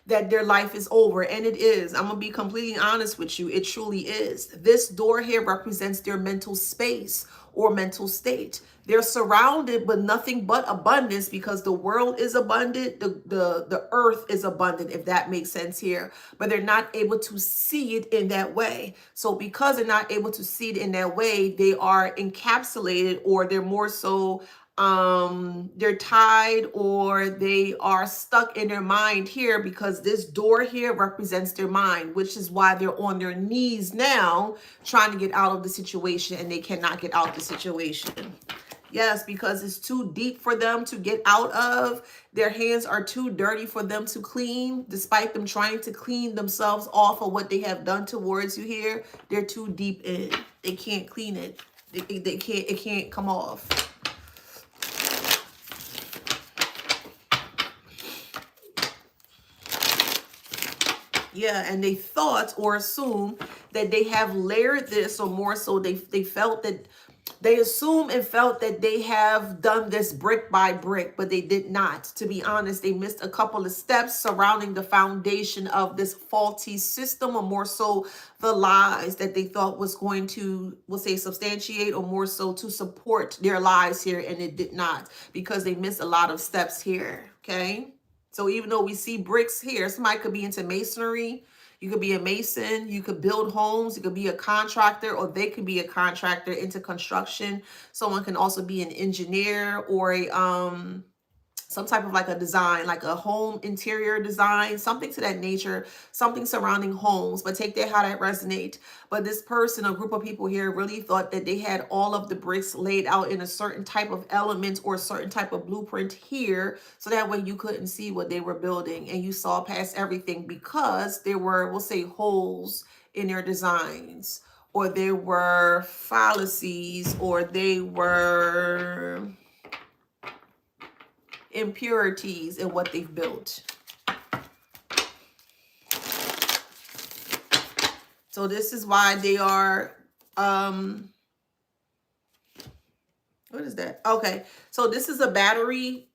that their life is over, and it is. I'm gonna be completely honest with you. It truly is. This door here represents their mental space or mental state. They're surrounded with nothing but abundance because the world is abundant, the earth is abundant, if that makes sense here. But they're not able to see it in that way. So because they're not able to see it in that way, they are encapsulated, or they're more so they're tied, or they are stuck in their mind here, because this door here represents their mind, which is why they're on their knees now trying to get out of the situation, and they cannot get out of the situation. Yes, because it's too deep for them to get out of. Their hands are too dirty for them to clean, despite them trying to clean themselves off of what they have done towards you here. They're too deep in. They can't clean it. They can't, it can't come off. Yeah, and they thought or assumed that they have layered this, or more so they felt that they assumed and felt that they have done this brick by brick, but they did not. To be honest, they missed a couple of steps surrounding the foundation of this faulty system, or more so the lies that they thought was going to, we'll say, substantiate, or more so to support their lies here, and it did not, because they missed a lot of steps here, okay? So even though we see bricks here, somebody could be into masonry. You could be a mason. You could build homes. You could be a contractor, or they could be a contractor into construction. Someone can also be an engineer, or a some type of like a design, like a home interior design, something to that nature, something surrounding homes. But take that how that resonate. But this person, a group of people here, really thought that they had all of the bricks laid out in a certain type of element or a certain type of blueprint here, so that way you couldn't see what they were building, and you saw past everything, because there were, we'll say, holes in their designs, or there were fallacies, or they were impurities in what they've built. So this is why they are, what is that? Okay, so this is a battery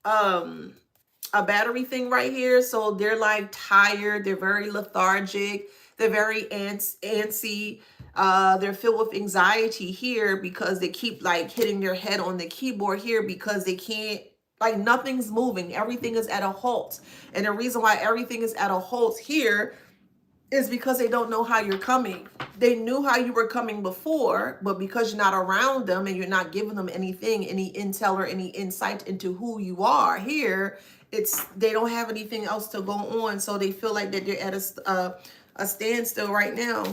thing right here. So they're like tired, they're very lethargic, they're very antsy. They're filled with anxiety here, because they keep like hitting their head on the keyboard here, because they can't, like, nothing's moving. Everything is at a halt. And the reason why everything is at a halt here is because they don't know how you're coming. They knew how you were coming before, but because you're not around them and you're not giving them anything, any intel or any insight into who you are here, they don't have anything else to go on. So they feel like that they're at a standstill right now.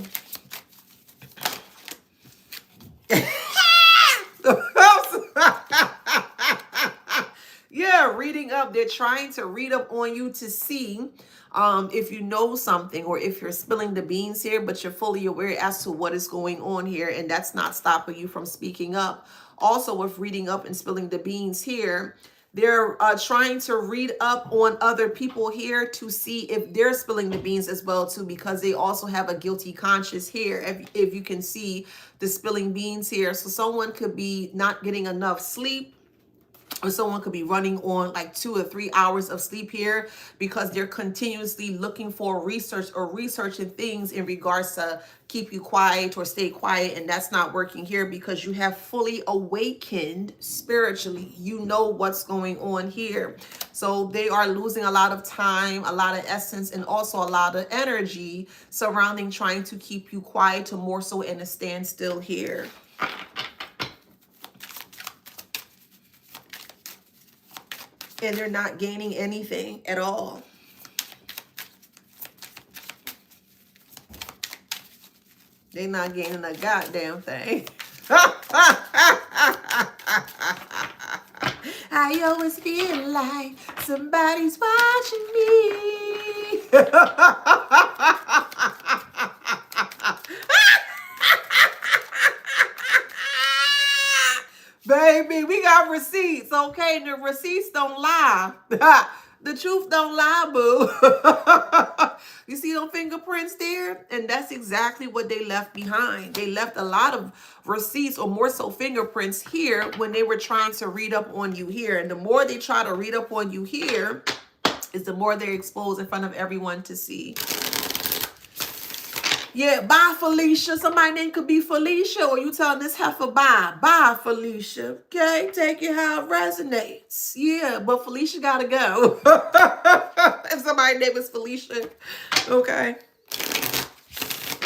Yeah, reading up. They're trying to read up on you to see if you know something or if you're spilling the beans here, but you're fully aware as to what is going on here, and that's not stopping you from speaking up. Also, with reading up and spilling the beans here, they're trying to read up on other people here to see if they're spilling the beans as well too, because they also have a guilty conscience here. If you can see the spilling beans here, so someone could be not getting enough sleep, or someone could be running on like 2 or 3 hours of sleep here because they're continuously looking for research or researching things in regards to keep you quiet or stay quiet. And that's not working here because you have fully awakened spiritually. You know what's going on here. So they are losing a lot of time, a lot of essence, and also a lot of energy surrounding trying to keep you quiet to more so in a standstill here. And they're not gaining anything at all. They're not gaining a goddamn thing. I always feel like somebody's watching me. Baby, we got receipts, okay? The receipts don't lie. The truth don't lie, boo. You see those fingerprints there? And that's exactly what they left behind. They left a lot of receipts, or more so fingerprints here, when they were trying to read up on you here. And the more they try to read up on you here, is the more they're exposed in front of everyone to see. Yeah, bye, Felicia. Somebody name could be Felicia, or you telling this heifer bye. Bye, Felicia. Okay, take it how it resonates. Yeah, but Felicia gotta go. If somebody's name is Felicia, okay.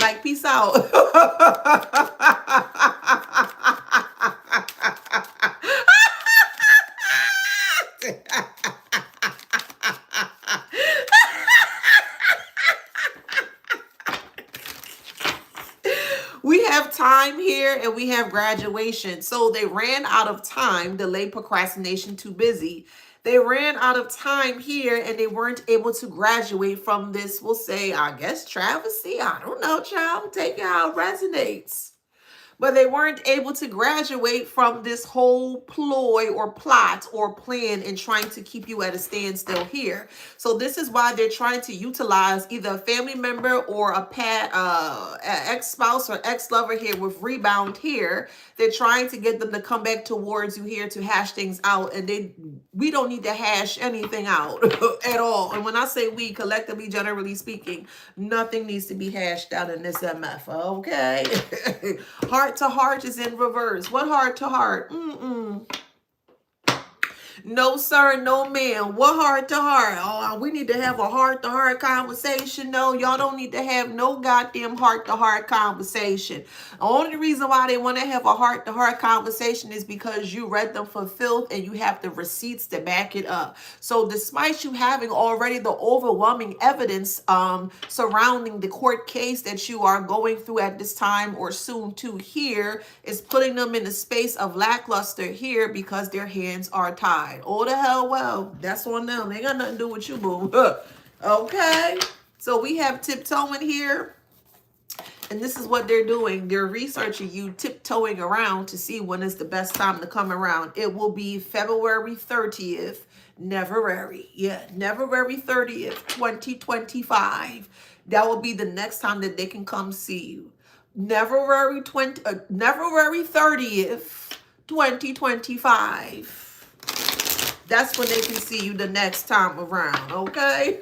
Like, peace out. We have time here and we have graduation. So they ran out of time, delayed procrastination, too busy. They ran out of time here and they weren't able to graduate from this, we'll say, I guess, travesty. I don't know, child. Take it how it resonates. But they weren't able to graduate from this whole ploy or plot or plan in trying to keep you at a standstill here. So this is why they're trying to utilize either a family member or a ex-spouse or ex-lover here with rebound here. They're trying to get them to come back towards you here to hash things out. And we don't need to hash anything out at all. And when I say we, collectively, generally speaking, nothing needs to be hashed out in this MF, okay? Heart to heart is in reverse. What heart to heart? No, sir, no, ma'am. What heart to heart? Oh, we need to have a heart to heart conversation. No, y'all don't need to have no goddamn heart to heart conversation. The only reason why they want to have a heart to heart conversation is because you read them for filth and you have the receipts to back it up. So despite you having already the overwhelming evidence surrounding the court case that you are going through at this time or soon to here, is putting them in a space of lackluster here because their hands are tied. Oh, the hell, well, that's on them. They got nothing to do with you, boo. Okay. So we have tiptoeing here. And this is what they're doing. They're researching you, tiptoeing around to see when is the best time to come around. It will be February 30th. Neverary. Yeah, Neverary 30th, 2025. That will be the next time that they can come see you. Neverary 30th, 2025. That's when they can see you the next time around, okay?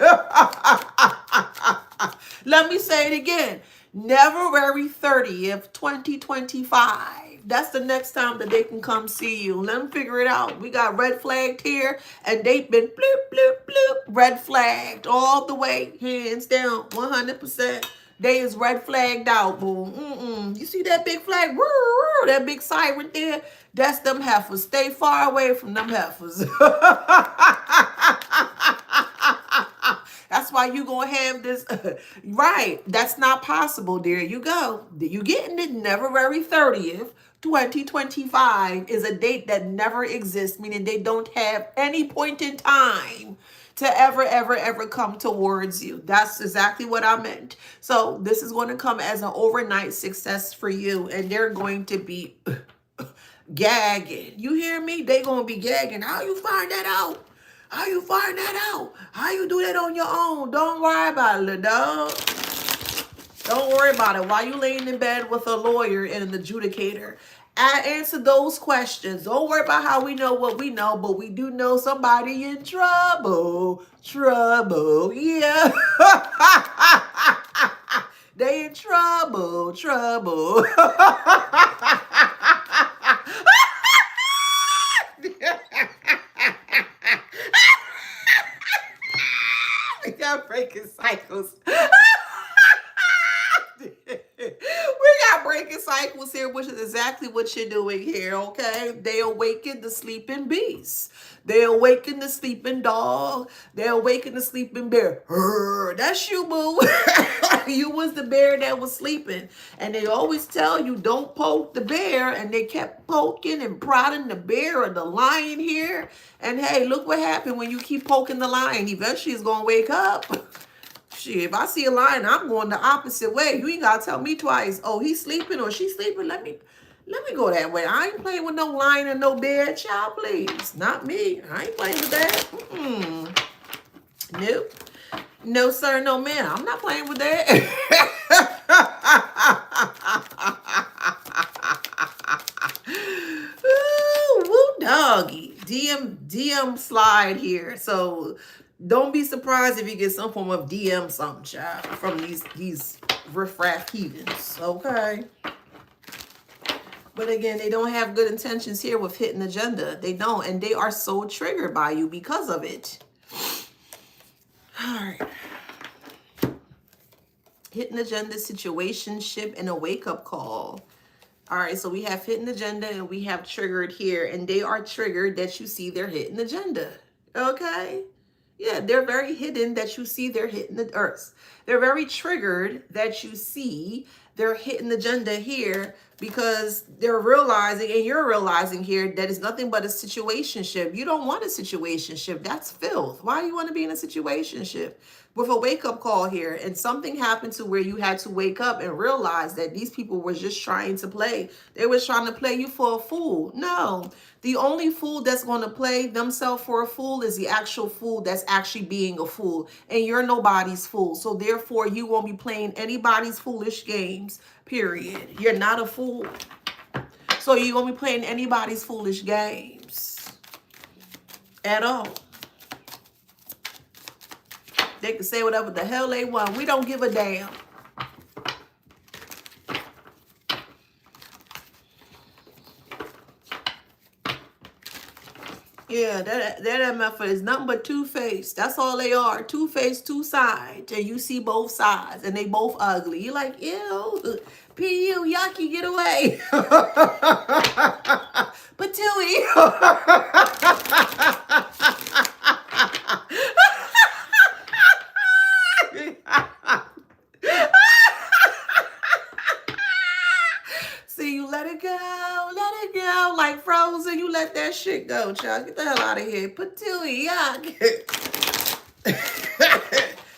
Let me say it again. Neverary 30th, 2025. That's the next time that they can come see you. Let them figure it out. We got red flagged here, and they've been bloop, bloop, bloop, red flagged all the way, hands down, 100%. They is red flagged out, boom. You see that big flag? That big siren there? That's them heifers. Stay far away from them heifers. That's why you gonna have this. Right. That's not possible. There you go. You getting it Neverary 30th, 2025 is a date that never exists, meaning they don't have any point in time to ever come towards you. That's exactly what I meant. So this is going to come as an overnight success for you, and they're going to be gagging. You hear me? They gonna be gagging. How you find that out? How you find that out? How you do that on your own? Don't worry about it, dog. Don't worry about it. While you laying in bed with a lawyer and an adjudicator, I answer those questions. Don't worry about how we know what we know, but we do know somebody in trouble. Trouble, yeah. They in trouble. Trouble. We got breaking cycles. We got breaking cycles here, which is exactly what you're doing here, okay? They awaken the sleeping beast. They awaken the sleeping dog. They awaken the sleeping bear. That's you, boo. You was the bear that was sleeping. And they always tell you, don't poke the bear. And they kept poking and prodding the bear or the lion here. And hey, look what happened when you keep poking the lion. Eventually, he's going to wake up. Shit, if I see a lion, I'm going the opposite way. You ain't gotta tell me twice. Oh, he's sleeping or she's sleeping. Let me go that way. I ain't playing with no lion and no bear, child, please. Not me. I ain't playing with that. Nope. No, sir, no, ma'am. I'm not playing with that. Ooh, woo doggy. DM slide here. So don't be surprised if you get some form of DM something, child, from these riffraff heathens, okay? But again, they don't have good intentions here with Hidden Agenda. They don't, and they are so triggered by you because of it. All right. Hidden Agenda, situationship, and a wake-up call. All right, so we have Hidden Agenda and we have triggered here, and they are triggered that you see their hidden agenda, okay? Yeah, they're very hidden that you see their hidden earth. They're very triggered that you see their hidden agenda here because they're realizing, and you're realizing here, that it's nothing but a situationship. You don't want a situationship. That's filth. Why do you want to be in a situationship? With a wake-up call here, and something happened to where you had to wake up and realize that these people were just trying to play. They were trying to play you for a fool. No, the only fool that's going to play themselves for a fool is the actual fool that's actually being a fool, and you're nobody's fool. So therefore, you won't be playing anybody's foolish games, period. You're not a fool. So you won't be playing anybody's foolish games at all. They can say whatever the hell they want. We don't give a damn. Yeah, that MF is nothing but two-faced. That's all they are. Two-faced, two sides. And you see both sides. And they both ugly. You're like, ew, P.U., yucky, get away. Patooey. See, you let it go, like Frozen. You let that shit go, child. Get the hell out of here. Patooey, yuck.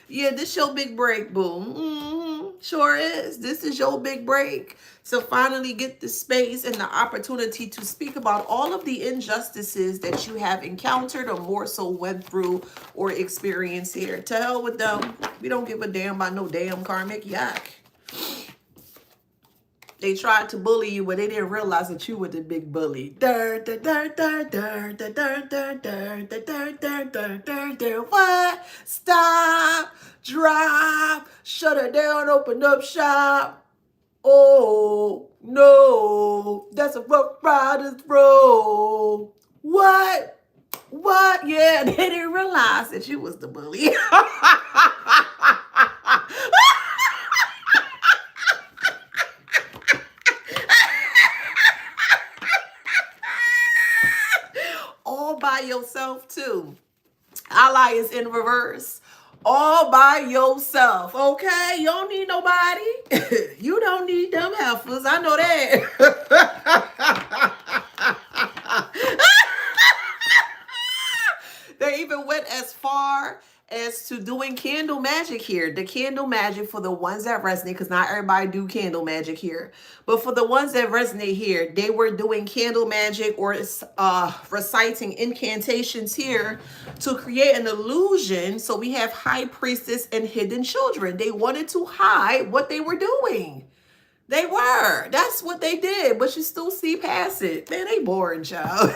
Yeah, this your big break, boo. Sure is. This is your big break. So finally get the space and the opportunity to speak about all of the injustices that you have encountered or more so went through or experienced here. To hell with them. We don't give a damn about no damn karmic. Yuck. They tried to bully you, but they didn't realize that you were the big bully. What? Stop. Drop. Shut it down. Open up shop. Oh, no. That's a Rough Riders roll. What? What? Yeah, they didn't realize that you was the bully. All by yourself too. Ally is in reverse. All by yourself, okay? You don't need nobody. You don't need them heifers. I know that. They even went as far as to doing candle magic here. The candle magic for the ones that resonate, because not everybody do candle magic here. But for the ones that resonate here, they were doing candle magic or reciting incantations here to create an illusion. So we have high priestess and hidden children. They wanted to hide what they were doing. They were. That's what they did. But you still see past it. Man, they boring, child.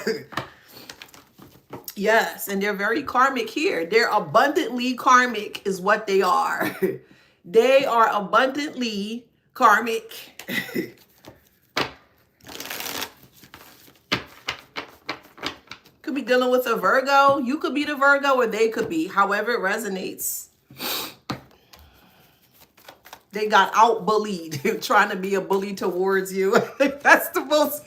Yes, and they're very karmic here. They're abundantly karmic is what they are. They are abundantly karmic. Could be dealing with a Virgo. You could be the Virgo or they could be. However it resonates. They got out-bullied. Trying to be a bully towards you. That's the most...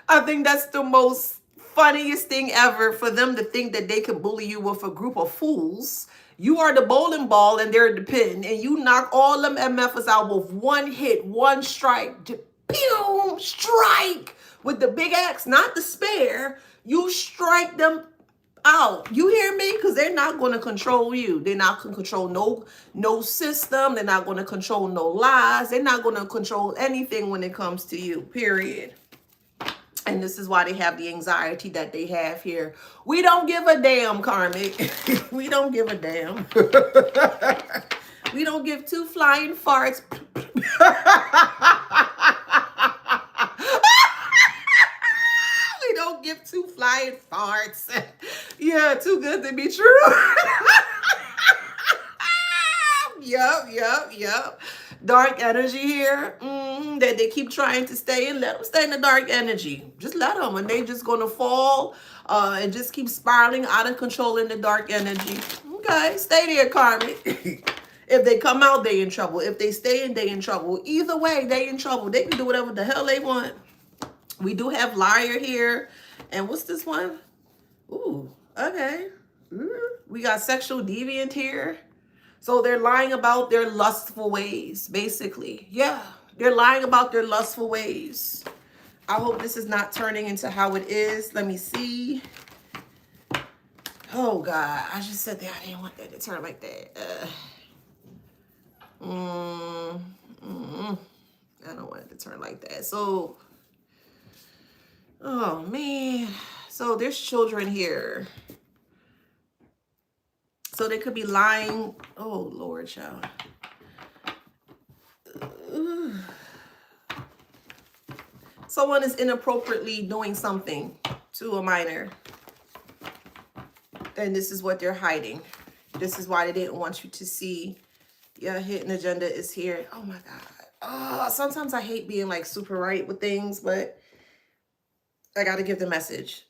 I think that's the most funniest thing ever, for them to think that they can bully you with a group of fools. You are the bowling ball and they're the pin, and you knock all them MFs out with one hit, one strike. Pew, strike with the big axe, not the spare. You strike them out. You hear me? Because they're not going to control you. They're not going to control no system. They're not going to control no lies. They're not going to control anything when it comes to you, period. And this is why they have the anxiety that they have here. We don't give a damn, karmic. We don't give a damn. We don't give two flying farts. We don't give two flying farts. Yeah, too good to be true. Yup. Dark energy here that they keep trying to stay in. Let them stay in the dark energy. Just let them, and they just gonna fall and just keep spiraling out of control in the dark energy. Okay, stay there, karmic. If they come out, they in trouble. If they stay in, they in trouble. Either way, they in trouble. They can do whatever the hell they want. We do have liar here, and what's this one? Ooh, okay. We got sexual deviant here. So they're lying about their lustful ways, basically. Yeah, they're lying about their lustful ways. I hope this is not turning into how it is. Let me see. Oh, God. I just said that. I didn't want that to turn like that. I don't want it to turn like that. So, oh, man. So there's children here. So they could be lying. Oh, Lord, child. Someone is inappropriately doing something to a minor. And this is what they're hiding. This is why they didn't want you to see. Yeah, hidden agenda is here. Oh, my God. Sometimes I hate being like super right with things, but I got to give the message.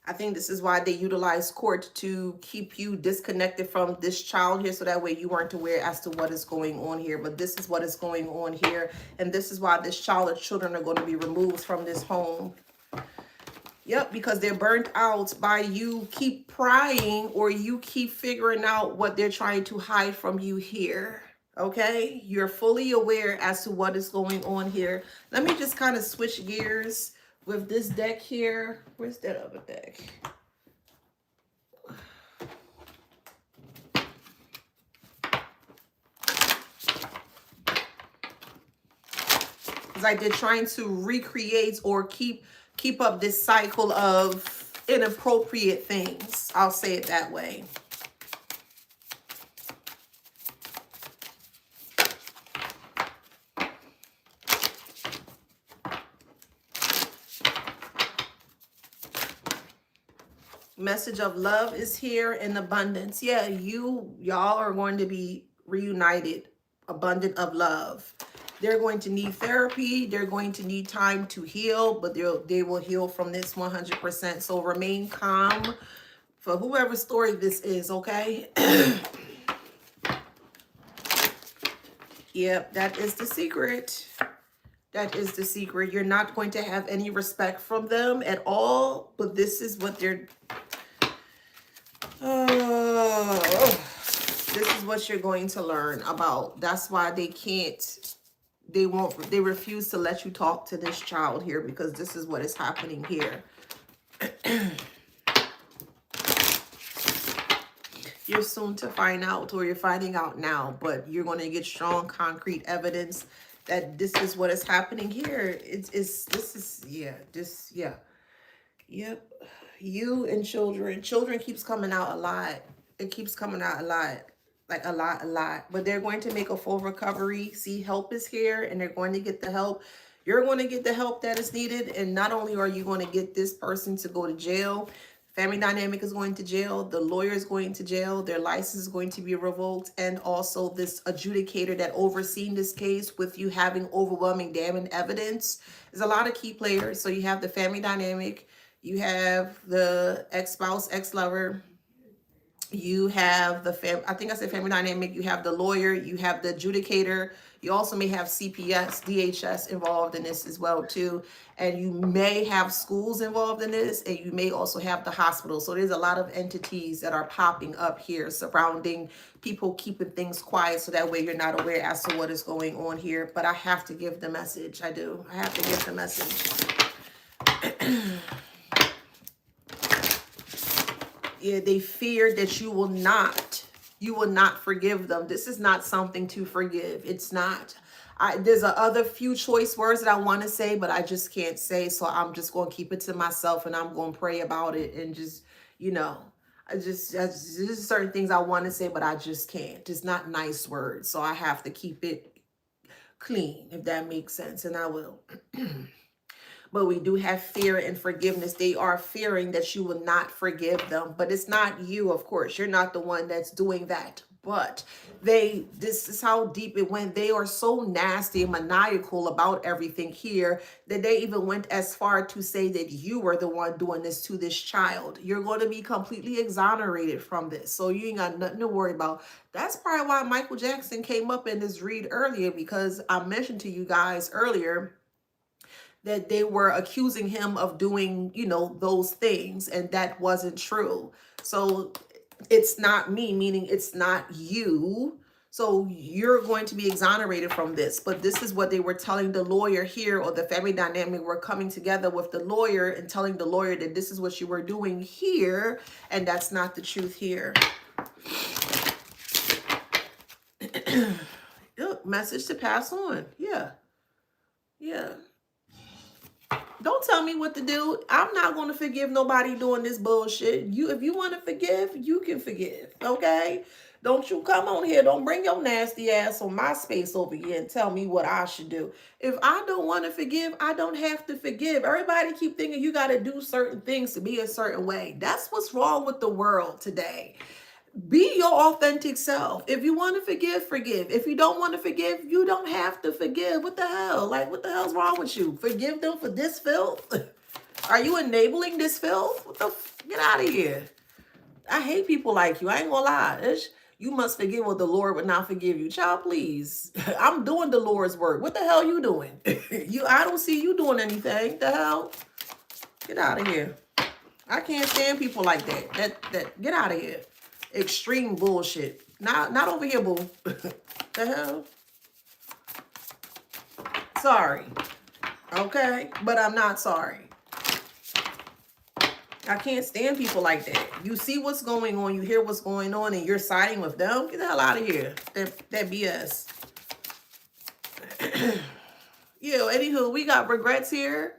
I think this is why they utilize court to keep you disconnected from this child here, so that way you weren't aware as to what is going on here. But this is what is going on here, and this is why this child or children are going to be removed from this home. Yep, because they're burnt out by you keep prying, or you keep figuring out what they're trying to hide from you here. Okay, you're fully aware as to what is going on here. Let me just kind of switch gears with this deck here. Where's that other deck? Because I did trying to recreate or keep up this cycle of inappropriate things. I'll say it that way. Message of love is here in abundance. Yeah, y'all are going to be reunited, abundant of love. They're going to need therapy. They're going to need time to heal, but they will heal from this 100%. So remain calm for whoever story this is, okay? Yep, that is the secret. That is the secret. You're not going to have any respect from them at all, but this is what they're... Oh, what you're going to learn about. That's why they can't, they refuse to let you talk to this child here, because this is what is happening here. You're soon to find out, or you're finding out now, but you're going to get strong, concrete evidence that this is what is happening here. Yep. You and children. Children keeps coming out a lot. It keeps coming out a lot. Like a lot. But they're going to make a full recovery. See, help is here, and they're going to get the help. You're going to get the help that is needed. And not only are you going to get this person to go to jail, family dynamic is going to jail, the lawyer is going to jail, their license is going to be revoked, and also this adjudicator that overseen this case, with you having overwhelming damning evidence. There's a lot of key players. So you have the family dynamic, you have the ex-spouse, ex-lover, you have the I think I said family dynamic, you have the lawyer, you have the adjudicator, you also may have CPS, DHS involved in this as well too, and you may have schools involved in this, and you may also have the hospital. So there's a lot of entities that are popping up here surrounding people keeping things quiet, so that way you're not aware as to what is going on here. But I have to give the message. I do. I have to give the message. Yeah, they fear that you will not forgive them. This is not something to forgive. It's not. There's other few choice words that I want to say, but I just can't say. So I'm just going to keep it to myself, and I'm going to pray about it, and just, there's certain things I want to say, but I just can't. It's not nice words. So I have to keep it clean, if that makes sense. And I will. But we do have fear and forgiveness. They are fearing that you will not forgive them. But it's not you, of course. You're not the one that's doing that. But this is how deep it went. They are so nasty and maniacal about everything here that they even went as far to say that you were the one doing this to this child. You're going to be completely exonerated from this. So you ain't got nothing to worry about. That's probably why Michael Jackson came up in this read earlier, because I mentioned to you guys earlier that they were accusing him of doing, those things, and that wasn't true. So it's not me, meaning it's not you. So you're going to be exonerated from this. But this is what they were telling the lawyer here, or the family dynamic were coming together with the lawyer and telling the lawyer that this is what you were doing here, and that's not the truth here. Message to pass on. Yeah. Don't tell me what to do. I'm not going to forgive nobody doing this bullshit. If you want to forgive, you can forgive. Okay? Don't you come on here. Don't bring your nasty ass on my space over here and tell me what I should do. If I don't want to forgive, I don't have to forgive. Everybody keep thinking you got to do certain things to be a certain way. That's what's wrong with the world today. Be your authentic self. If you want to forgive, forgive. If you don't want to forgive, you don't have to forgive. What the hell? Like, what the hell's wrong with you? Forgive them for this filth? Are you enabling this filth? Get out of here. I hate people like you. I ain't gonna lie. You must forgive, or the Lord would not forgive you. Child, please. I'm doing the Lord's work. What the hell you doing? I don't see you doing anything. The hell? Get out of here. I can't stand people like that. Get out of here. Extreme bullshit. Not over here, boo. The hell? Sorry. Okay? But I'm not sorry. I can't stand people like that. You see what's going on, you hear what's going on, and you're siding with them? Get the hell out of here. That BS. Anywho, we got regrets here.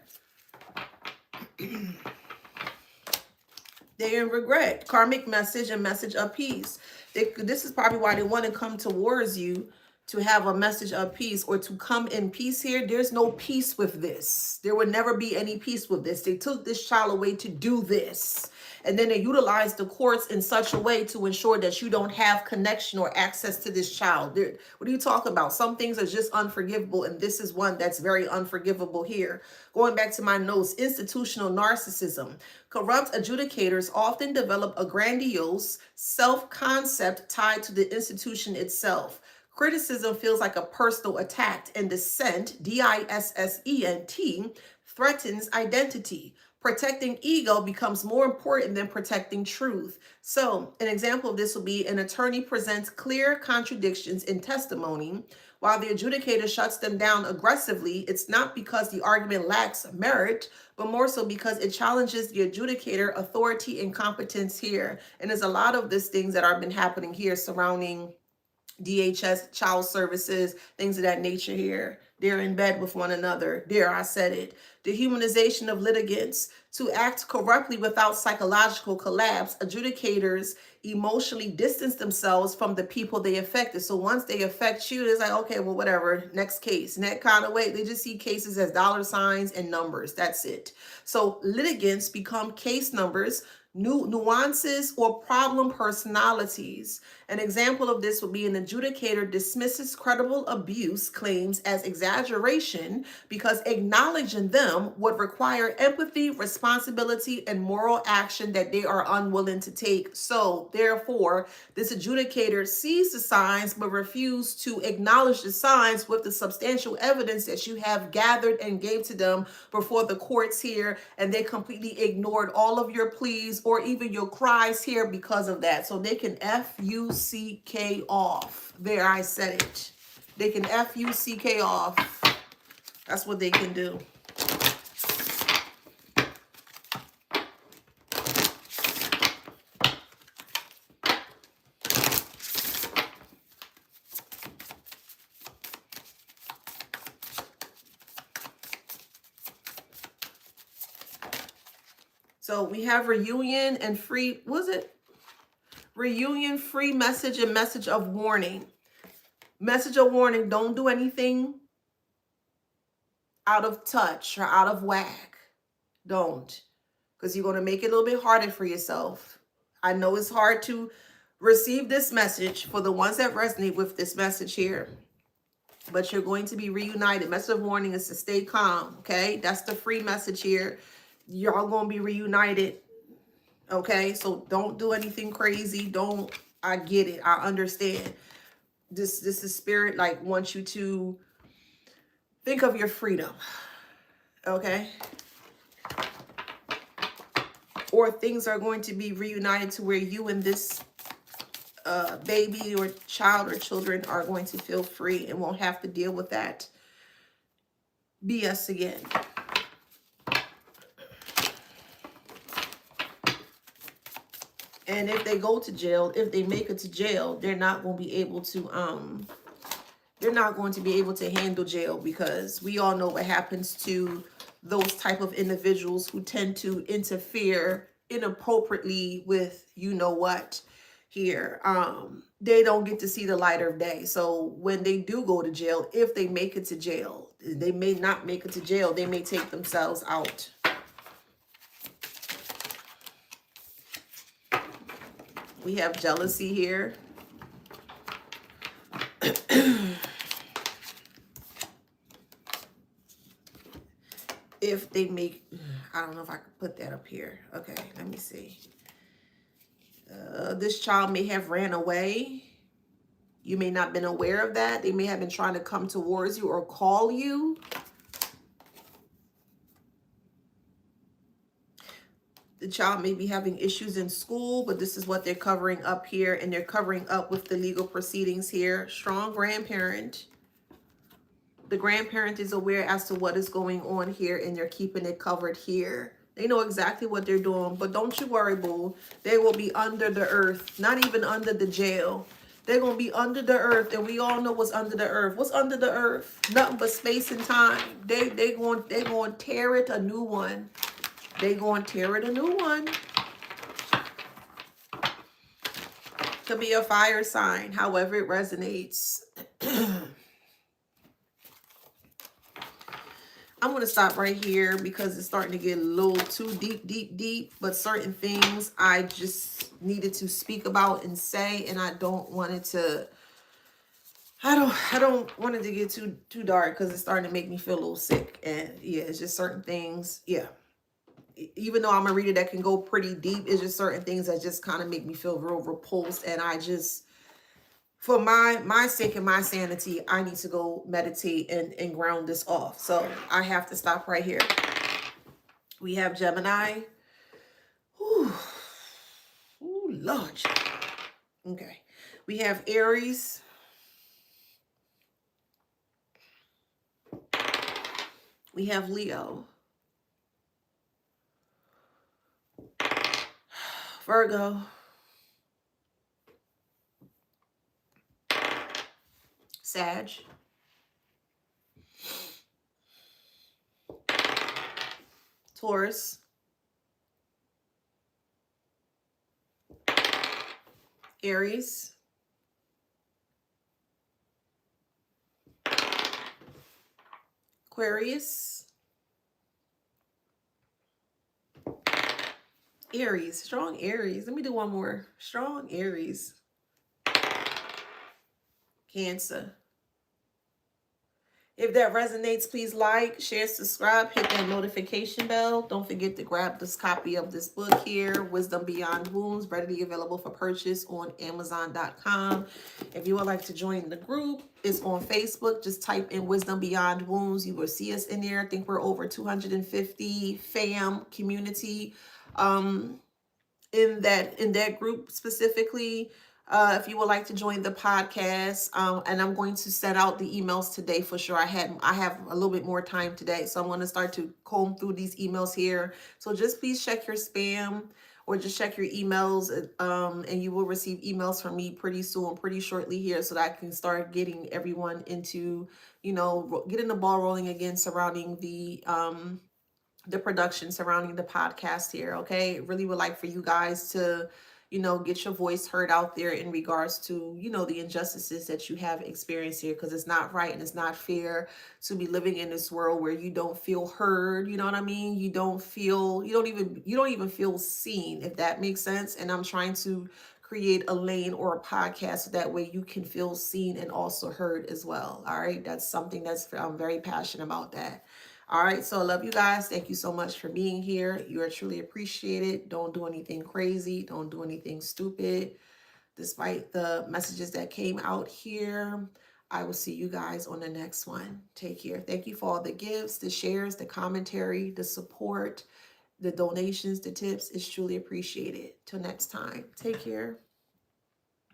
They're in regret. Karmic message and message of peace. This is probably why they want to come towards you, to have a message of peace, or to come in peace here. There's no peace with this. There would never be any peace with this. They took this child away to do this. And then they utilized the courts in such a way to ensure that you don't have connection or access to this child. What are you talking about? Some things are just unforgivable, and this is one that's very unforgivable here. Going back to my notes, institutional narcissism. Corrupt adjudicators often develop a grandiose self-concept tied to the institution itself. Criticism feels like a personal attack, and dissent, D-I-S-S-E-N-T, threatens identity. Protecting ego becomes more important than protecting truth. So, an example of this will be an attorney presents clear contradictions in testimony while the adjudicator shuts them down aggressively. It's not because the argument lacks merit, but more so because it challenges the adjudicator authority and competence here. And there's a lot of these things that have been happening here surrounding DHS, child services, things of that nature here. They're in bed with one another. There, I said it. Dehumanization of litigants. To act corruptly without psychological collapse, adjudicators emotionally distance themselves from the people they affected. So once they affect you, it's like, okay, well, whatever, next case. In that kind of way, they just see cases as dollar signs and numbers. That's it. So litigants become case numbers, new nuances, or problem personalities. An example of this would be an adjudicator dismisses credible abuse claims as exaggeration because acknowledging them would require empathy, responsibility, and moral action that they are unwilling to take. So, therefore, this adjudicator sees the signs but refuses to acknowledge the signs with the substantial evidence that you have gathered and gave to them before the courts here, and they completely ignored all of your pleas or even your cries here because of that. So they can F-U-C-K off. There, I said it. They can F-U-C-K off. That's what they can do. So we have reunion and free, was it? Reunion, free message, and message of warning. Message of warning, don't do anything out of touch or out of whack. Don't. Because you're going to make it a little bit harder for yourself. I know it's hard to receive this message for the ones that resonate with this message here. But you're going to be reunited. Message of warning is to stay calm, okay? That's the free message here. Y'all going to be reunited, okay? So don't do anything crazy. Don't, I get it. I understand. This is spirit, like, wants you to think of your freedom, okay? Or things are going to be reunited to where you and this baby or child or children are going to feel free and won't have to deal with that BS again. And if they go to jail, if they make it to jail, they're not going to be able to handle jail, because we all know what happens to those type of individuals who tend to interfere inappropriately with you know what here. They don't get to see the light of day. So when they do go to jail, if they make it to jail, they may not make it to jail. They may take themselves out. We have jealousy here. If they make, I don't know if I could put that up here. Okay, let me see. This child may have ran away. You may not have been aware of that. They may have been trying to come towards you or call you. The child may be having issues in school, but this is what they're covering up here, and they're covering up with the legal proceedings here. Strong grandparent. The grandparent is aware as to what is going on here, and they're keeping it covered here. They know exactly what they're doing, but don't you worry, boo. They will be under the earth, not even under the jail. They're going to be under the earth, and we all know what's under the earth. What's under the earth? Nothing but space and time. They going to tear it a new one. They going to tear it a new one. Could be a fire sign, however it resonates. I'm going to stop right here because it's starting to get a little too deep. But certain things I just needed to speak about and say, and I don't want it to, I don't want it to get too dark, because it's starting to make me feel a little sick. And yeah, it's just certain things. Yeah. Even though I'm a reader that can go pretty deep, it's just certain things that just kind of make me feel real repulsed. And I just, for my sake and my sanity, I need to go meditate and ground this off. So I have to stop right here. We have Gemini. Ooh, ooh, Lord. Okay. We have Aries. We have Leo. Virgo. Sag. Taurus. Aries. Aquarius. Aries. Strong Aries. Let me do one more. Strong Aries. Cancer. If that resonates, please like, share, subscribe, hit that notification bell. Don't forget to grab this copy of this book here, Wisdom Beyond Wounds, readily available for purchase on Amazon.com. If you would like to join the group, it's on Facebook. Just type in Wisdom Beyond Wounds. You will see us in there. I think we're over 250 fam community in that group specifically. If you would like to join the podcast, and I'm going to send out the emails today for sure. I have a little bit more time today, so I'm going to start to comb through these emails here. So just please check your spam or just check your emails, and you will receive emails from me pretty soon, pretty shortly here, so that I can start getting everyone into, getting the ball rolling again surrounding the production surrounding the podcast here. Okay, really would like for you guys to get your voice heard out there in regards to the injustices that you have experienced here, because it's not right and it's not fair to be living in this world where you don't feel heard. You know what I mean? You don't even feel seen, if that makes sense. And I'm trying to create a lane or a podcast so that way you can feel seen and also heard as well. All right, that's something I'm very passionate about that. All right, so I love you guys. Thank you so much for being here. You are truly appreciated. Don't do anything crazy. Don't do anything stupid. Despite the messages that came out here, I will see you guys on the next one. Take care. Thank you for all the gifts, the shares, the commentary, the support, the donations, the tips. It's truly appreciated. Till next time. Take care.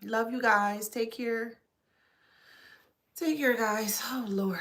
Love you guys. Take care. Take care, guys. Oh, Lord.